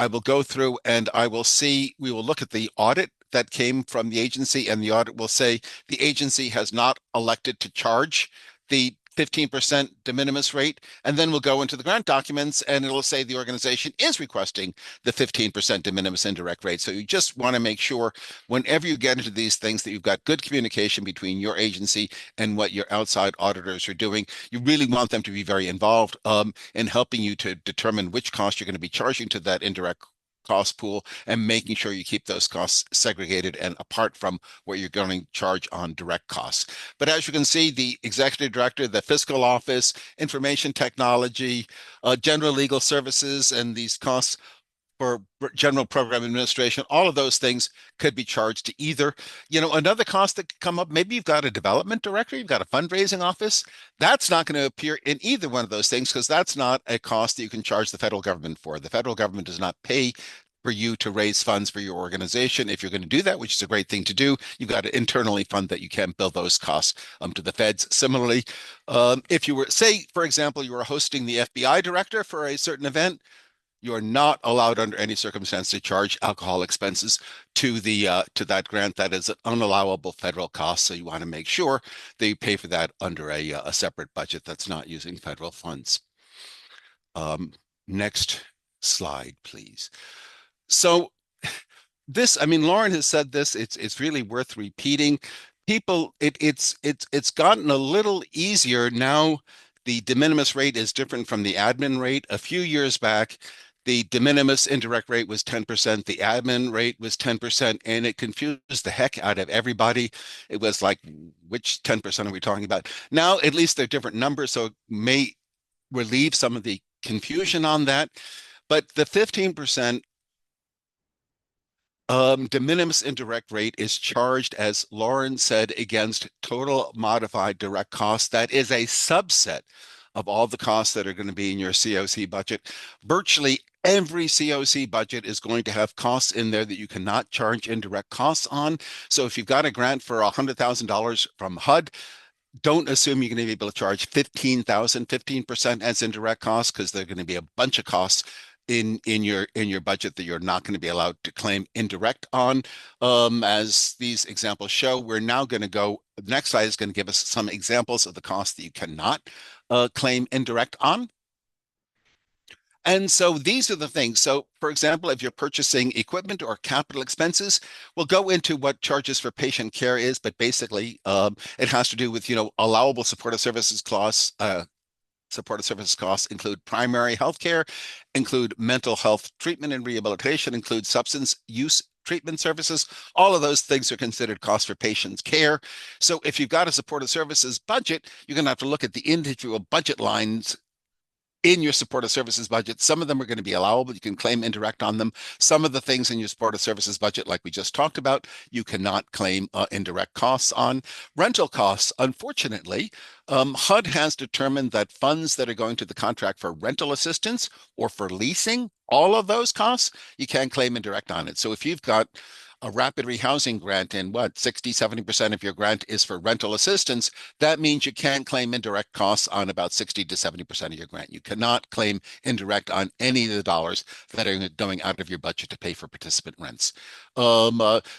I will go through and we will look at the audit that came from the agency, and the audit will say the agency has not elected to charge the 15% de minimis rate. And then we'll go into the grant documents and it'll say the organization is requesting the 15% de minimis indirect rate. So you just want to make sure whenever you get into these things that you've got good communication between your agency and what your outside auditors are doing. You really want them to be very involved in helping you to determine which cost you're going to be charging to that indirect cost pool and making sure you keep those costs segregated and apart from what you're going to charge on direct costs. But as you can see, the executive director, the fiscal office, information technology, general legal services, and these costs for general program administration, all of those things could be charged to either. Another cost that could come up, maybe you've got a development director, you've got a fundraising office. That's not going to appear in either one of those things because that's not a cost that you can charge the federal government for. The federal government does not pay for you to raise funds for your organization. If you're going to do that, which is a great thing to do, you've got to internally fund that. You can't bill those costs to the feds. Similarly, if you were, say, for example, you were hosting the FBI director for a certain event, You are not allowed under any circumstance to charge alcohol expenses to that grant. That is an unallowable federal cost. So you want to make sure that you pay for that under a separate budget that's not using federal funds. Next slide, please. So this, I mean, Lauren has said this. It's really worth repeating. People, it's gotten a little easier now. The de minimis rate is different from the admin rate. A few years back, the de minimis indirect rate was 10%, the admin rate was 10%, and it confused the heck out of everybody. It was like, which 10% are we talking about? Now, at least they're different numbers, so it may relieve some of the confusion on that. But the 15% de minimis indirect rate is charged, as Lauren said, against total modified direct costs. That is a subset of all the costs that are going to be in your COC budget. Virtually every COC budget is going to have costs in there that you cannot charge indirect costs on. So if you've got a grant for $100,000 from HUD, don't assume you're going to be able to charge 15% as indirect costs, because there are going to be a bunch of costs in your budget that you're not going to be allowed to claim indirect on. As these examples show, we're now going to go, the next slide is going to give us some examples of the costs that you cannot claim indirect on. And so these are the things. So, for example, if you're purchasing equipment or capital expenses, we'll go into what charges for patient care is, but basically it has to do with, allowable supportive services costs. Supportive services costs include primary health care, include mental health treatment and rehabilitation, include substance use treatment services. All of those things are considered costs for patients' care. So if you've got a supportive services budget, you're going to have to look at the individual budget lines in your supportive services budget. Some of them are going to be allowable. You can claim indirect on them. Some of the things in your supportive services budget, like we just talked about, you cannot claim indirect costs on. Rental costs, unfortunately, HUD has determined that funds that are going to the contract for rental assistance or for leasing, all of those costs, you can claim indirect on it. So if you've got a rapid rehousing grant and 60-70% of your grant is for rental assistance, that means you can claim indirect costs on about 60-70% of your grant. You cannot claim indirect on any of the dollars that are going out of your budget to pay for participant rents.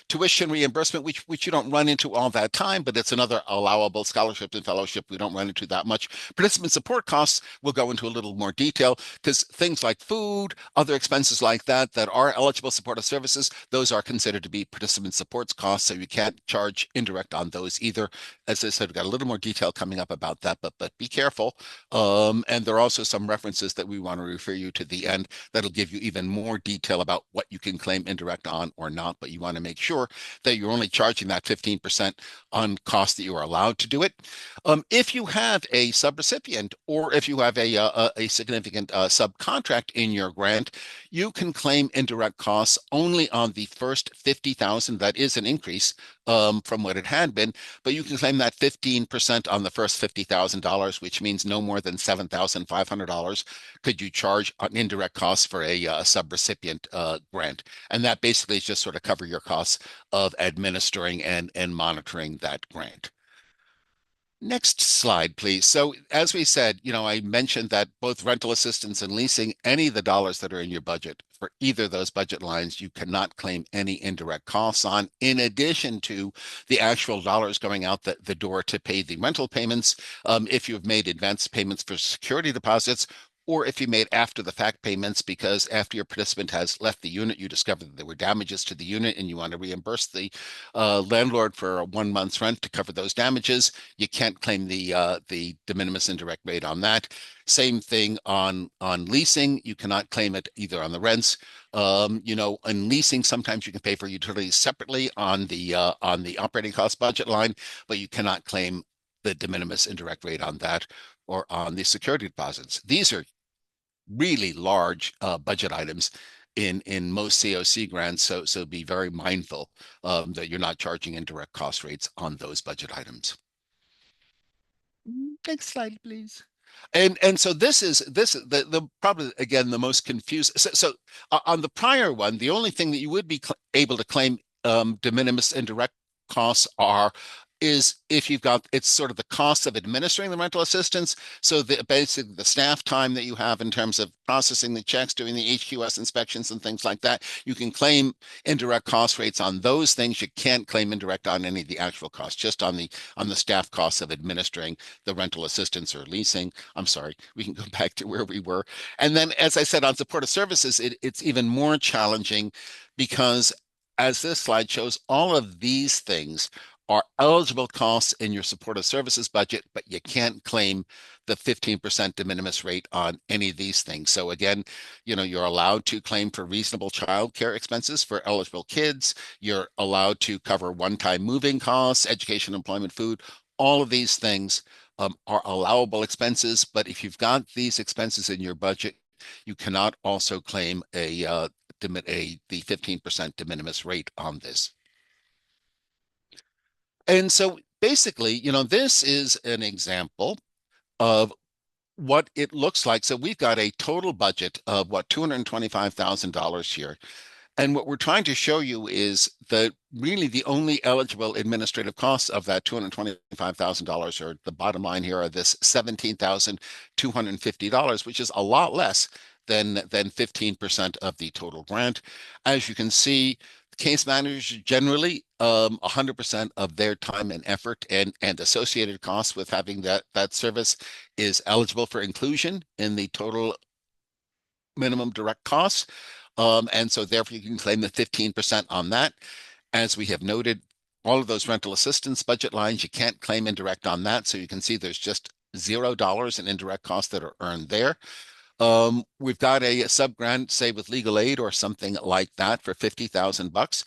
Tuition reimbursement, which you don't run into all that time, but it's another allowable. Scholarship and fellowship, we don't run into that much. Participant support costs, we'll go into a little more detail, because things like food, other expenses like that are eligible supportive services, those are considered to be participant supports costs, so you can't charge indirect on those either. As I said, we've got a little more detail coming up about that, but be careful. And there are also some references that we want to refer you to the end that'll give you even more detail about what you can claim indirect on or not, but you want to make sure that you're only charging that 15% on costs that you are allowed to do it. If you have a subrecipient, or if you have a significant subcontract in your grant, you can claim indirect costs only on the first 50,000. That is an increase from what it had been, but you can claim that 15% on the first $50,000, which means no more than $7,500 could you charge on indirect costs for a subrecipient grant. And that basically is just sort of cover your costs of administering and monitoring that grant. Next slide, please. So as we said, I mentioned that both rental assistance and leasing, any of the dollars that are in your budget for either of those budget lines, you cannot claim any indirect costs on, in addition to the actual dollars going out the door to pay the rental payments. If you've made advance payments for security deposits, or if you made after the fact payments, because after your participant has left the unit, you discover that there were damages to the unit and you want to reimburse the landlord for 1 month's rent to cover those damages, you can't claim the de minimis indirect rate on that. Same thing on leasing. You cannot claim it either on the rents. In leasing, sometimes you can pay for utilities separately on the operating cost budget line, but you cannot claim the de minimis indirect rate on that or on the security deposits. These are really large budget items in most COC grants, so be very mindful that you're not charging indirect cost rates on those budget items. Next slide, please. And so this is the probably again the most confused. So on the prior one, the only thing that you would be able to claim de minimis indirect costs are is if you've got, it's sort of the cost of administering the rental assistance. So basically the staff time that you have in terms of processing the checks, doing the HQS inspections and things like that, you can claim indirect cost rates on those things. You can't claim indirect on any of the actual costs, just on the staff costs of administering the rental assistance or leasing. I'm sorry, we can go back to where we were. And then, as I said, on supportive services, it's even more challenging because, as this slide shows, all of these things are eligible costs in your supportive services budget, but you can't claim the 15% de minimis rate on any of these things. So again, you're allowed to claim for reasonable childcare expenses for eligible kids. You're allowed to cover one-time moving costs, education, employment, food. All of these things are allowable expenses, but if you've got these expenses in your budget, you cannot also claim the 15% de minimis rate on this. And so basically, this is an example of what it looks like. So we've got a total budget of what, $225,000 here. And what we're trying to show you is that really the only eligible administrative costs of that $225,000, or the bottom line here, are this $17,250, which is a lot less than 15% of the total grant. As you can see, case managers generally 100% of their time and effort and associated costs with having that service is eligible for inclusion in the total minimum direct costs. And so therefore you can claim the 15% on that. As we have noted, all of those rental assistance budget lines, you can't claim indirect on that. So you can see there's just $0 in indirect costs that are earned there. We've got a sub grant, say with legal aid or something like that, for $50,000.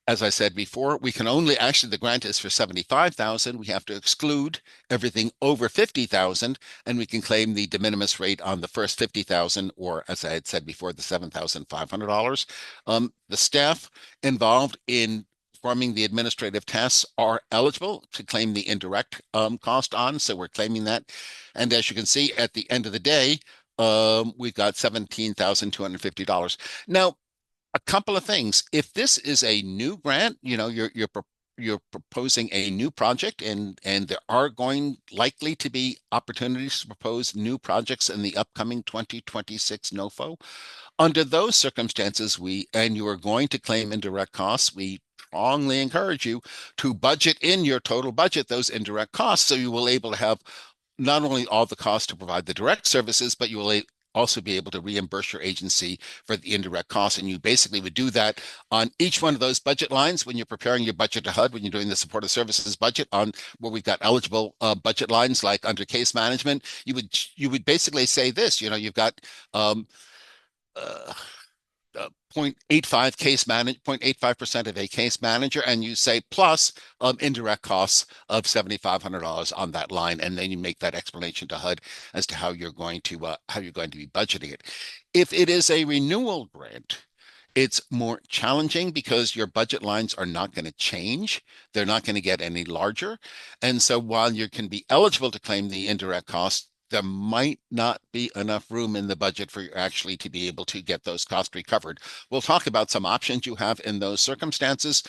As I said before, we can only, actually the grant is for 75,000. We have to exclude everything over 50,000, and we can claim the de minimis rate on the first 50,000, or as I had said before, the $7,500. The staff involved in performing the administrative tasks are eligible to claim the indirect cost on, so we're claiming that. And as you can see, at the end of the day, we've got $17,250. Now, a couple of things. If this is a new grant, you're proposing a new project, and there are going likely to be opportunities to propose new projects in the upcoming 2026 NOFO. Under those circumstances, and you are going to claim indirect costs, we strongly encourage you to budget in your total budget those indirect costs, so you will able to have not only all the costs to provide the direct services, but you will also be able to reimburse your agency for the indirect costs. And you basically would do that on each one of those budget lines when you're preparing your budget to HUD, when you're doing the supportive services budget, on where we've got eligible budget lines, like under case management, you would basically say this, you've got 0.85% of a case manager, and you say plus indirect costs of $7,500 on that line, and then you make that explanation to HUD as to how you're going to be budgeting it. If it is a renewal grant, it's more challenging because your budget lines are not going to change. They're not going to get any larger. And so while you can be eligible to claim the indirect costs, there might not be enough room in the budget for you actually to be able to get those costs recovered. We'll talk about some options you have in those circumstances,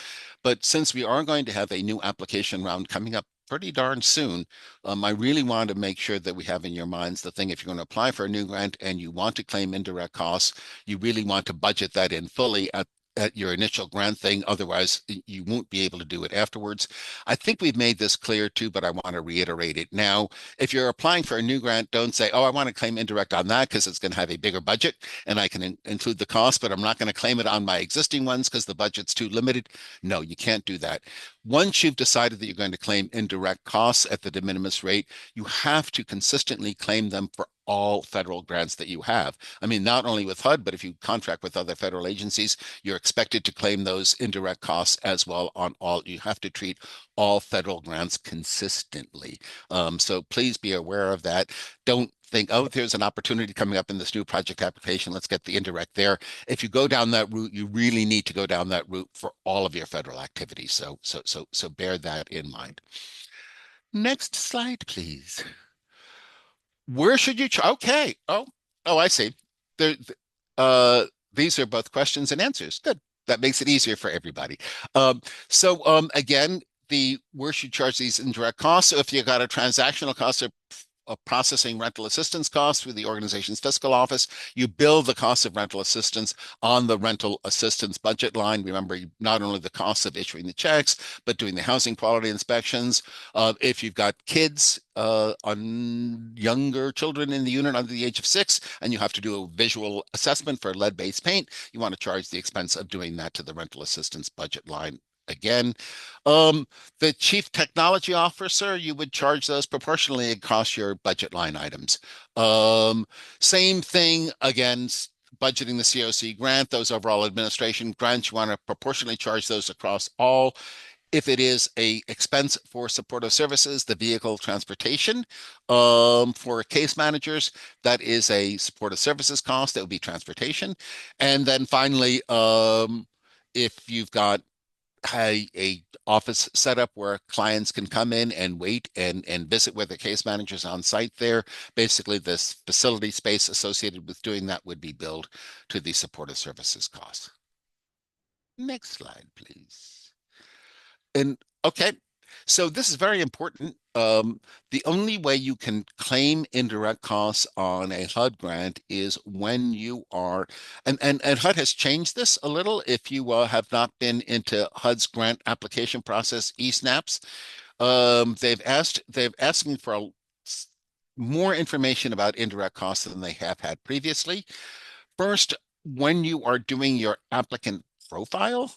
but since we are going to have a new application round coming up pretty darn soon, I really want to make sure that we have in your minds the thing, if you're going to apply for a new grant and you want to claim indirect costs, you really want to budget that in fully at your initial grant thing. Otherwise, you won't be able to do it afterwards. I think we've made this clear too, but I want to reiterate it now. If you're applying for a new grant, don't say, oh, I want to claim indirect on that because it's going to have a bigger budget and I can include the cost, but I'm not going to claim it on my existing ones because the budget's too limited. No, you can't do that. Once you've decided that you're going to claim indirect costs at the de minimis rate, you have to consistently claim them for all federal grants that you have. I mean, not only with HUD, but if you contract with other federal agencies, you're expected to claim those indirect costs as well on all. You have to treat all federal grants consistently. So please be aware of that. Don't think, oh, there's an opportunity coming up in this new project application, let's get the indirect there. If you go down that route, you really need to go down that route for all of your federal activities. So bear that in mind. Next slide, please. Where should you? Okay. Oh, I see. There, these are both questions and answers. Good. That makes it easier for everybody. So again, the where should you charge these indirect costs. So if you got a transactional cost of processing rental assistance costs through the organization's fiscal office, you bill the cost of rental assistance on the rental assistance budget line. Remember, not only the cost of issuing the checks, but doing the housing quality inspections. If you've got kids on younger children in the unit under the age of 6, and you have to do a visual assessment for lead-based paint, you want to charge the expense of doing that to the rental assistance budget line again. The chief technology officer, you would charge those proportionally across your budget line items. Same thing again, budgeting the COC grant, those overall administration grants, you want to proportionally charge those across all. If it is a expense for supportive services, the vehicle transportation, for case managers, that is a supportive services cost, that would be transportation. And then finally, if you've got a office setup where clients can come in and wait and visit with the case managers on site there. Basically, this facility space associated with doing that would be billed to the supportive services cost. Next slide, please. And okay, so this is very important. The only way you can claim indirect costs on a HUD grant is when you are, and HUD has changed this a little. If you have not been into HUD's grant application process, eSNAPs, they've asking for more information about indirect costs than they have had previously. First, when you are doing your applicant profile,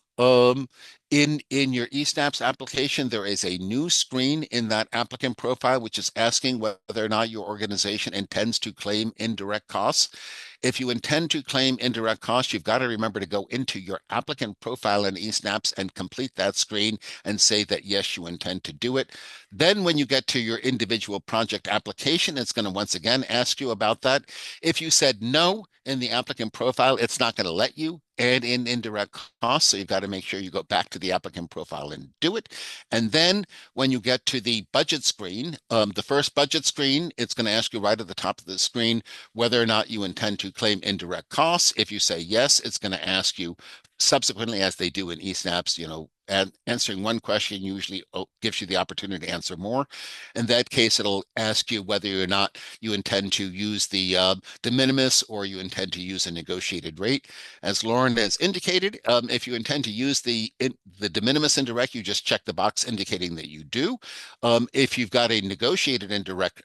in your eSNAPs application, there is a new screen in that applicant profile, which is asking whether or not your organization intends to claim indirect costs. If you intend to claim indirect costs, you've got to remember to go into your applicant profile in eSNAPs and complete that screen and say that, yes, you intend to do it. Then when you get to your individual project application, it's going to once again ask you about that. If you said no in the applicant profile, it's not going to let you add in indirect costs. So you've got to make sure you go back to the applicant profile and do it. And then when you get to the budget screen, the first budget screen, it's going to ask you right at the top of the screen whether or not you intend to claim indirect costs. If you say yes, it's going to ask you subsequently, as they do in eSNAPs, and answering one question usually gives you the opportunity to answer more. In that case, it'll ask you whether or not you intend to use the de minimis or you intend to use a negotiated rate. As Lauren has indicated, if you intend to use the de minimis indirect, you just check the box indicating that you do. If you've got a negotiated indirect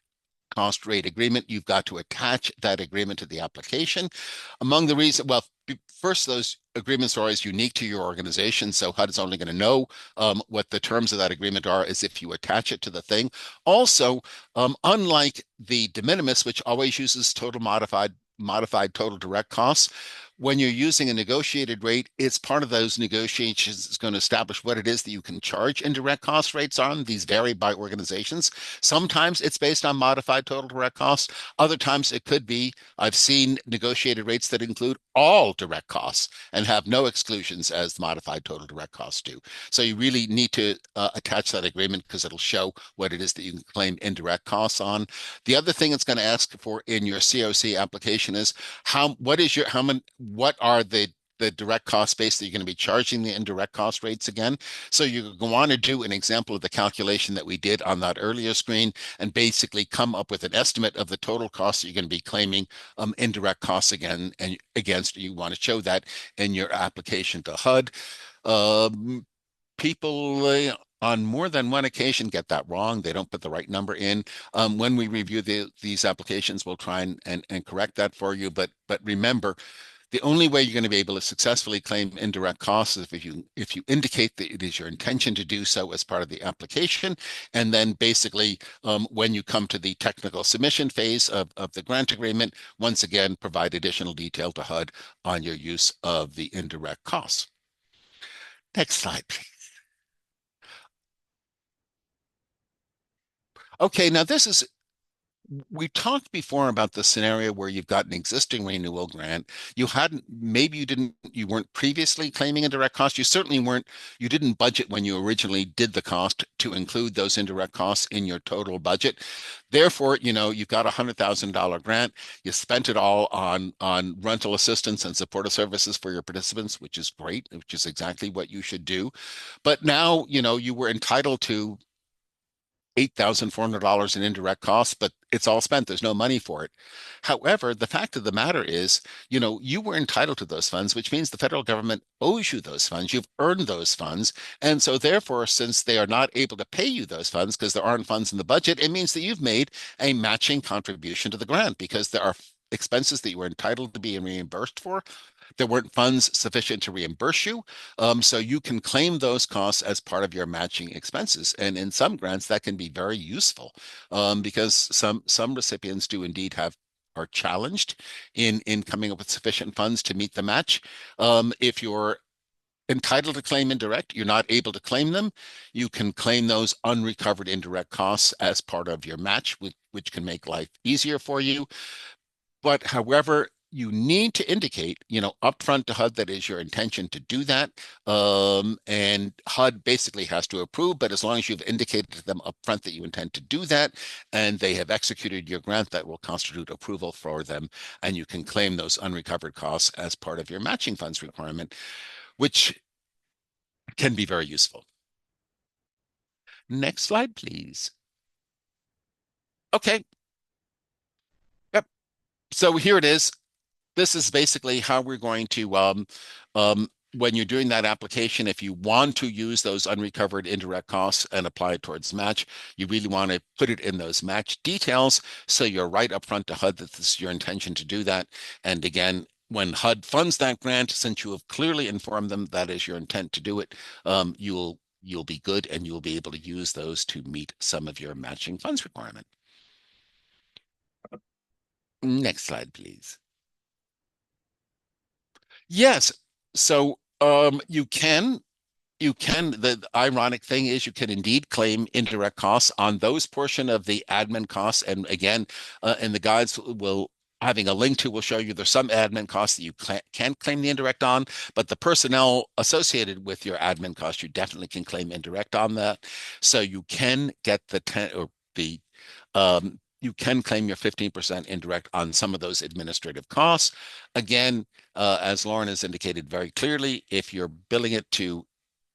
cost rate agreement, you've got to attach that agreement to the application. Among the reasons, well, first, those agreements are always unique to your organization, so HUD is only going to know what the terms of that agreement are as if you attach it to the thing. Also, unlike the de minimis, which always uses total modified total direct costs, when you're using a negotiated rate, it's part of those negotiations is going to establish what it is that you can charge indirect cost rates on. These vary by organizations. Sometimes it's based on modified total direct costs. Other times it could be, I've seen negotiated rates that include all direct costs and have no exclusions as the modified total direct costs do. So you really need to attach that agreement because it'll show what it is that you can claim indirect costs on. The other thing it's going to ask for in your COC application is what are the direct cost base that you're going to be charging the indirect cost rates again. So you go on to do an example of the calculation that we did on that earlier screen and basically come up with an estimate of the total cost that you're going to be claiming indirect costs again and against. You want to show that in your application to HUD. People on more than one occasion get that wrong. They don't put the right number in. When we review these applications, we'll try and correct that for you. But remember, the only way you're going to be able to successfully claim indirect costs is if you indicate that it is your intention to do so as part of the application, and then basically when you come to the technical submission phase of the grant agreement, once again provide additional detail to HUD on your use of the indirect costs. Next slide, please. Okay, now this is we talked before about the scenario where you've got an existing renewal grant. Maybe you weren't previously claiming indirect costs. You didn't budget when you originally did the cost to include those indirect costs in your total budget. Therefore, you've got $100,000 grant. You spent it all on rental assistance and supportive services for your participants, which is great, which is exactly what you should do. But now, you were entitled to $8,400 in indirect costs, but it's all spent. There's no money for it. However, the fact of the matter is, you were entitled to those funds, which means the federal government owes you those funds. You've earned those funds. And so therefore, since they are not able to pay you those funds because there aren't funds in the budget, it means that you've made a matching contribution to the grant because there are expenses that you were entitled to be reimbursed for. There weren't funds sufficient to reimburse you. So you can claim those costs as part of your matching expenses. And in some grants, that can be very useful because some recipients do indeed are challenged in coming up with sufficient funds to meet the match. If you're entitled to claim indirect, you're not able to claim them, you can claim those unrecovered indirect costs as part of your match, which can make life easier for you. But however, you need to indicate, upfront to HUD that is your intention to do that. And HUD basically has to approve, but as long as you've indicated to them upfront that you intend to do that, and they have executed your grant, that will constitute approval for them, and you can claim those unrecovered costs as part of your matching funds requirement, which can be very useful. Next slide, please. Okay. Yep. So here it is. This is basically how we're going to, when you're doing that application, if you want to use those unrecovered indirect costs and apply it towards match, you really want to put it in those match details. So you're right up front to HUD that this is your intention to do that. And again, when HUD funds that grant, since you have clearly informed them that is your intent to do it, you'll be good and you'll be able to use those to meet some of your matching funds requirement. Next slide, please. Yes. So the ironic thing is you can indeed claim indirect costs on those portion of the admin costs. And again, and the guides having a link to will show you there's some admin costs that you can't claim the indirect on, but the personnel associated with your admin costs, you definitely can claim indirect on that. So you can get you can claim your 15% indirect on some of those administrative costs. Again, as Lauren has indicated very clearly, if you're billing it to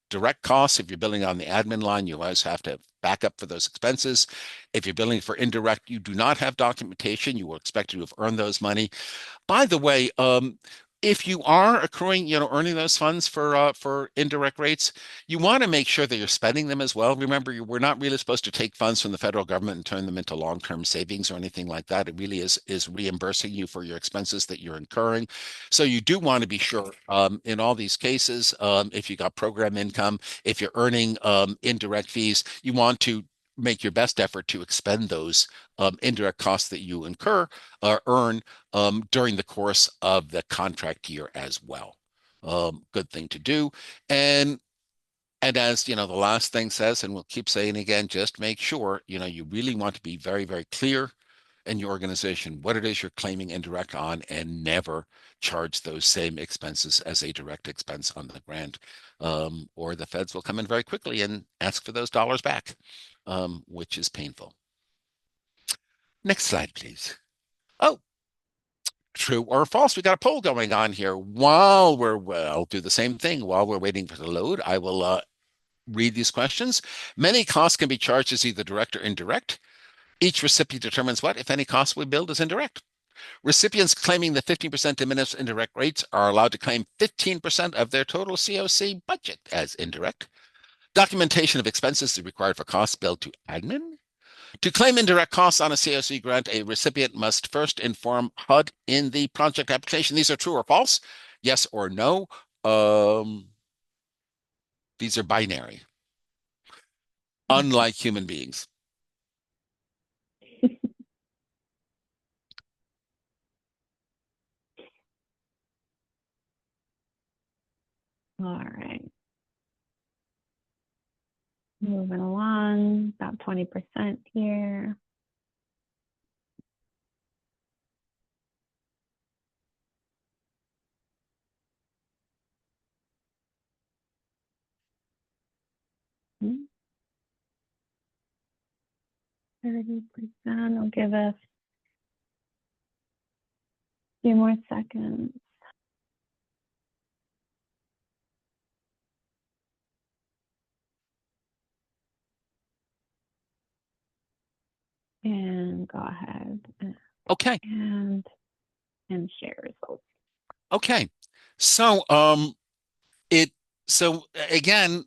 direct costs, if you're billing on the admin line, you always have to back up for those expenses. If you're billing for indirect, you do not have documentation. You will expect to have earned those money. By the way, if you are accruing, earning those funds for indirect rates, you want to make sure that you're spending them as well. Remember, we're not really supposed to take funds from the federal government and turn them into long-term savings or anything like that. It really is reimbursing you for your expenses that you're incurring. So you do want to be sure in all these cases, if you got program income, if you're earning indirect fees, you want to make your best effort to expend those indirect costs that you incur or earn during the course of the contract year as well. Good thing to do. And as the last thing says, and we'll keep saying again, just make sure, you really want to be very, very clear in your organization what it is you're claiming indirect on, and never charge those same expenses as a direct expense on the grant. Or the feds will come in very quickly and ask for those dollars back, which is painful. Next slide, please. Oh, true or false? We got a poll going on here. I'll do the same thing while we're waiting for the load. I will read these questions. Many costs can be charged as either direct or indirect. Each recipient determines what, if any, costs we billed as indirect. Recipients claiming the 15% diminished indirect rates are allowed to claim 15% of their total COC budget as indirect. Documentation of expenses is required for costs billed to admin. To claim indirect costs on a COC grant, a recipient must first inform HUD in the project application. These are true or false, yes or no. These are binary, unlike human beings. All right. Moving along, about 20% here. 30%. I'll give us a few more seconds. And go ahead Okay. and share results. Okay. So, it, so again,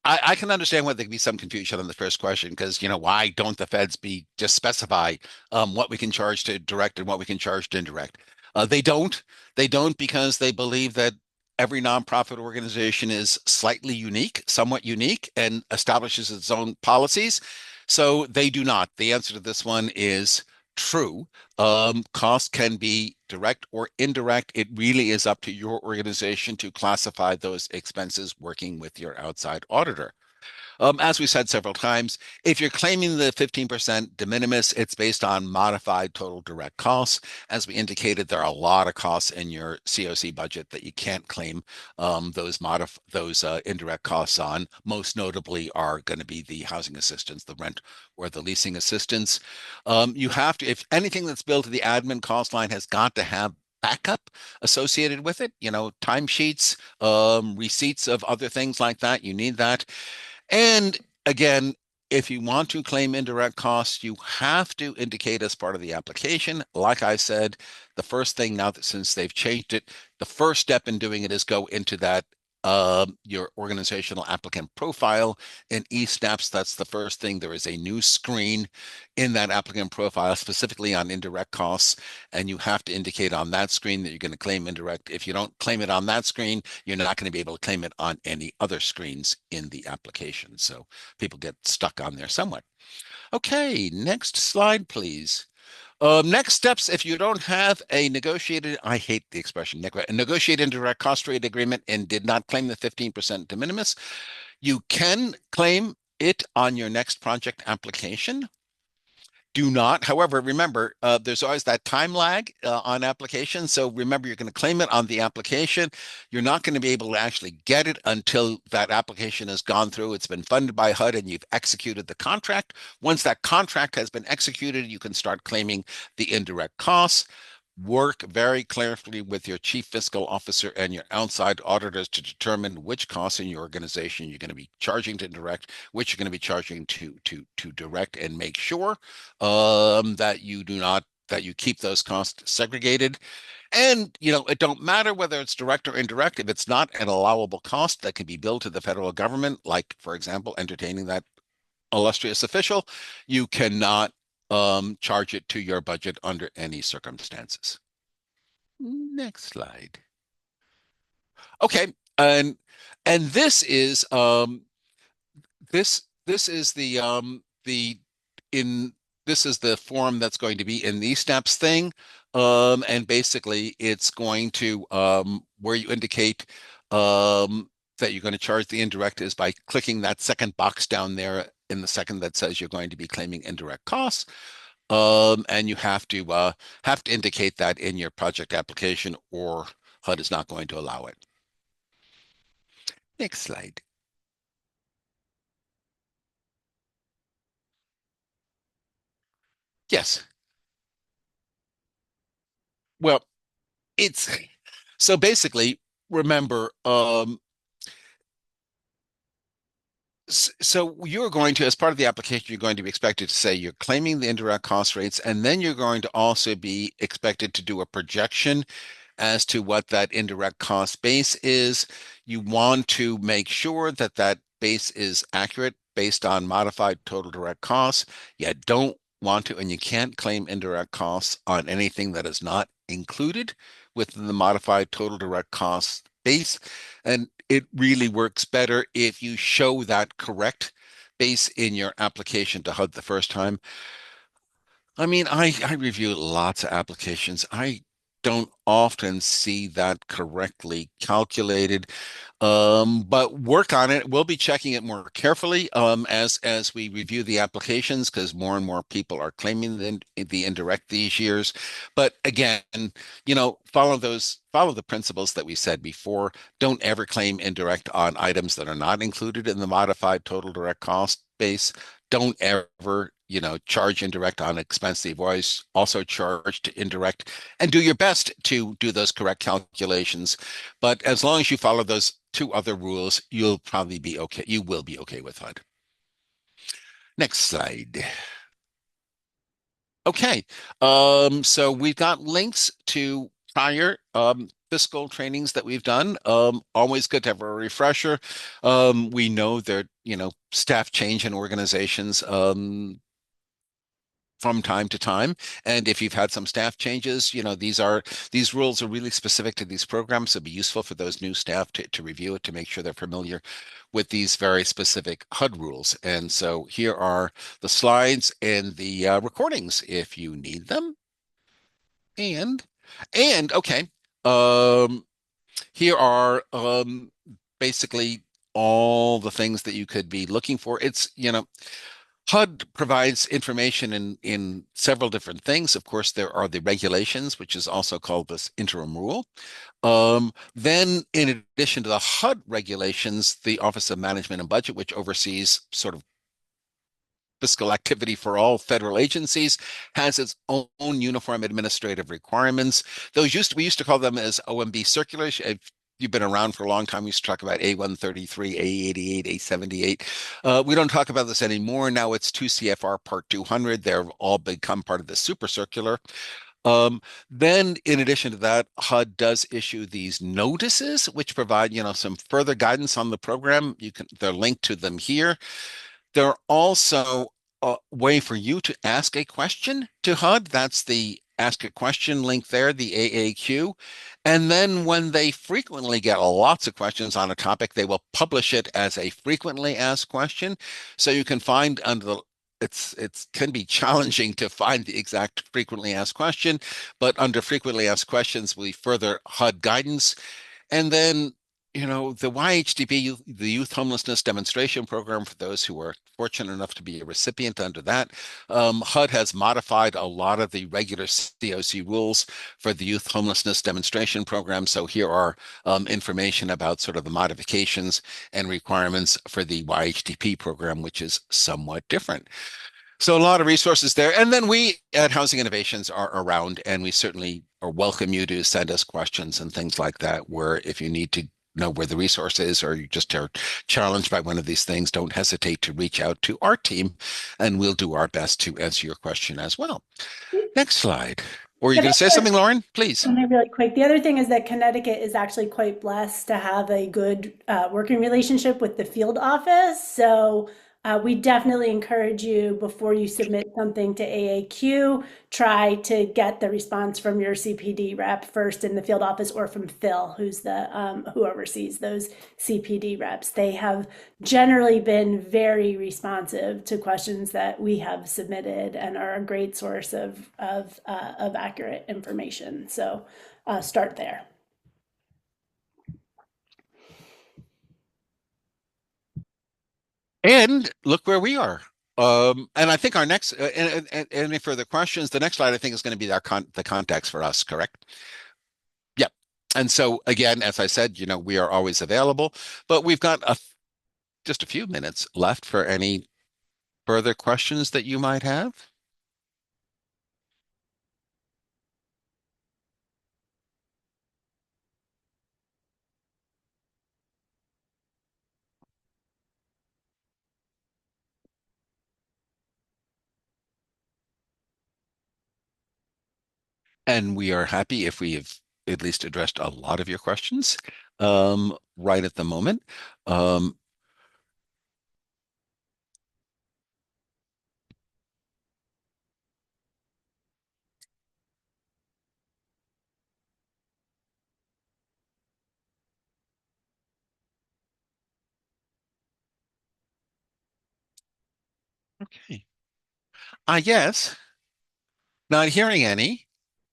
I can understand why there can be some confusion on the first question because, why don't the feds just specify what we can charge to direct and what we can charge to indirect? They don't. They don't because they believe that every nonprofit organization is slightly unique, somewhat unique, and establishes its own policies. So they do not. The answer to this one is true. Cost can be direct or indirect. It really is up to your organization to classify those expenses working with your outside auditor. As we said several times, if you're claiming the 15% de minimis, it's based on modified total direct costs. As we indicated, there are a lot of costs in your COC budget that you can't claim those indirect costs on. Most notably are going to be the housing assistance, the rent or the leasing assistance. You have to, if anything that's billed to the admin cost line has got to have backup associated with it, timesheets, receipts of other things like that. You need that. And again, if you want to claim indirect costs, you have to indicate as part of the application. Like I said, the first thing now that since they've changed it, the first step in doing it is go into that your organizational applicant profile. In eSnaps, that's the first thing. There is a new screen in that applicant profile specifically on indirect costs, and you have to indicate on that screen that you're going to claim indirect. If you don't claim it on that screen, you're not going to be able to claim it on any other screens in the application. So people get stuck on there somewhat. Okay, next slide, please. Next steps, if you don't have a negotiated, I hate the expression, a negotiated indirect cost rate agreement and did not claim the 15% de minimis, you can claim it on your next project application. Do not, however, remember, there's always that time lag on application. So remember, you're going to claim it on the application. You're not going to be able to actually get it until that application has gone through. It's been funded by HUD and you've executed the contract. Once that contract has been executed, you can start claiming the indirect costs. Work very carefully with your chief fiscal officer and your outside auditors to determine which costs in your organization you're going to be charging to direct, which you're going to be charging to direct, and make sure that you keep those costs segregated. And it don't matter whether it's direct or indirect. If it's not an allowable cost that can be billed to the federal government, like for example, entertaining that illustrious official, you cannot charge it to your budget under any circumstances. Next slide. Okay, and this is the in this is the form that's going to be in the steps thing. And basically it's going to where you indicate that you're going to charge the indirect is by clicking that second box down there in the second that says you're going to be claiming indirect costs. And you have to indicate that in your project application, or HUD is not going to allow it. Next slide. Yes. Well, it's so basically, remember, so you're going to, as part of the application, you're going to be expected to say you're claiming the indirect cost rates, and then you're going to also be expected to do a projection as to what that indirect cost base is. You want to make sure that that base is accurate based on modified total direct costs. You don't want to, and you can't claim indirect costs on anything that is not included within the modified total direct cost base. And it really works better if you show that correct base in your application to HUD the first time. I mean, I review lots of applications. I don't often see that correctly calculated. But work on it. We'll be checking it more carefully as we review the applications because more and more people are claiming the indirect these years. But again, follow the principles that we said before. Don't ever claim indirect on items that are not included in the modified total direct cost base. Don't ever, charge indirect on expense that you've always also charged indirect, and do your best to do those correct calculations. But as long as you follow those two other rules, you'll probably be okay. You will be okay with HUD. Next slide. Okay. So we've got links to prior fiscal trainings that we've done. Always good to have a refresher. We know that, staff change in organizations from time to time. And if you've had some staff changes, these rules are really specific to these programs. So it'd be useful for those new staff to review it to make sure they're familiar with these very specific HUD rules. And so here are the slides and the recordings if you need them. And okay, here are basically all the things that you could be looking for. It's, HUD provides information in several different things. Of course, there are the regulations, which is also called this interim rule. Then, in addition to the HUD regulations, the Office of Management and Budget, which oversees sort of fiscal activity for all federal agencies, has its own uniform administrative requirements. We used to call them as OMB circulars. If you've been around for a long time, we used to talk about A133, A88, A78. We don't talk about this anymore. Now it's 2 CFR Part 200. They've all become part of the super circular. Then, in addition to that, HUD does issue these notices, which provide, some further guidance on the program. They're linked to them here. There are also a way for you to ask a question to HUD. That's the ask a question link there, the AAQ. And then when they frequently get lots of questions on a topic, they will publish it as a frequently asked question. So you can find under the it can be challenging to find the exact frequently asked question, but under frequently asked questions, we further HUD guidance. And then, the YHDP, the Youth Homelessness Demonstration Program, for those who are fortunate enough to be a recipient under that, HUD has modified a lot of the regular COC rules for the Youth Homelessness Demonstration Program. So here are information about sort of the modifications and requirements for the YHDP program, which is somewhat different. So a lot of resources there. And then we at Housing Innovations are around, and we certainly welcome you to send us questions and things like that, where if you need to know where the resource is, or you just are challenged by one of these things, don't hesitate to reach out to our team, and we'll do our best to answer your question as well. Next slide. Or you going to say something, Lauren? Please. Really quick. The other thing is that Connecticut is actually quite blessed to have a good working relationship with the field office. So we definitely encourage you, before you submit something to AAQ, try to get the response from your CPD rep first in the field office, or from Phil, who's the who oversees those CPD reps. They have generally been very responsive to questions that we have submitted and are a great source of accurate information. So start there. And look where we are. And I think our next, any further questions, the next slide, I think, is going to be the context for us, correct? Yep. And so again, as I said, we are always available, but we've got just a few minutes left for any further questions that you might have. And we are happy if we have at least addressed a lot of your questions right at the moment. Okay. I guess not hearing any,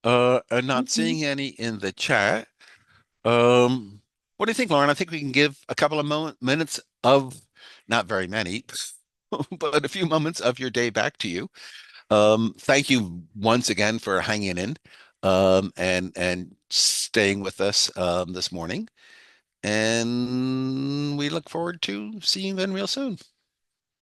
and not seeing any in the chat. What do you think, Lauren? I think we can give a couple of minutes of, not very many, but a few moments of your day back to you. Thank you once again for hanging in and staying with us this morning. And we look forward to seeing you then real soon.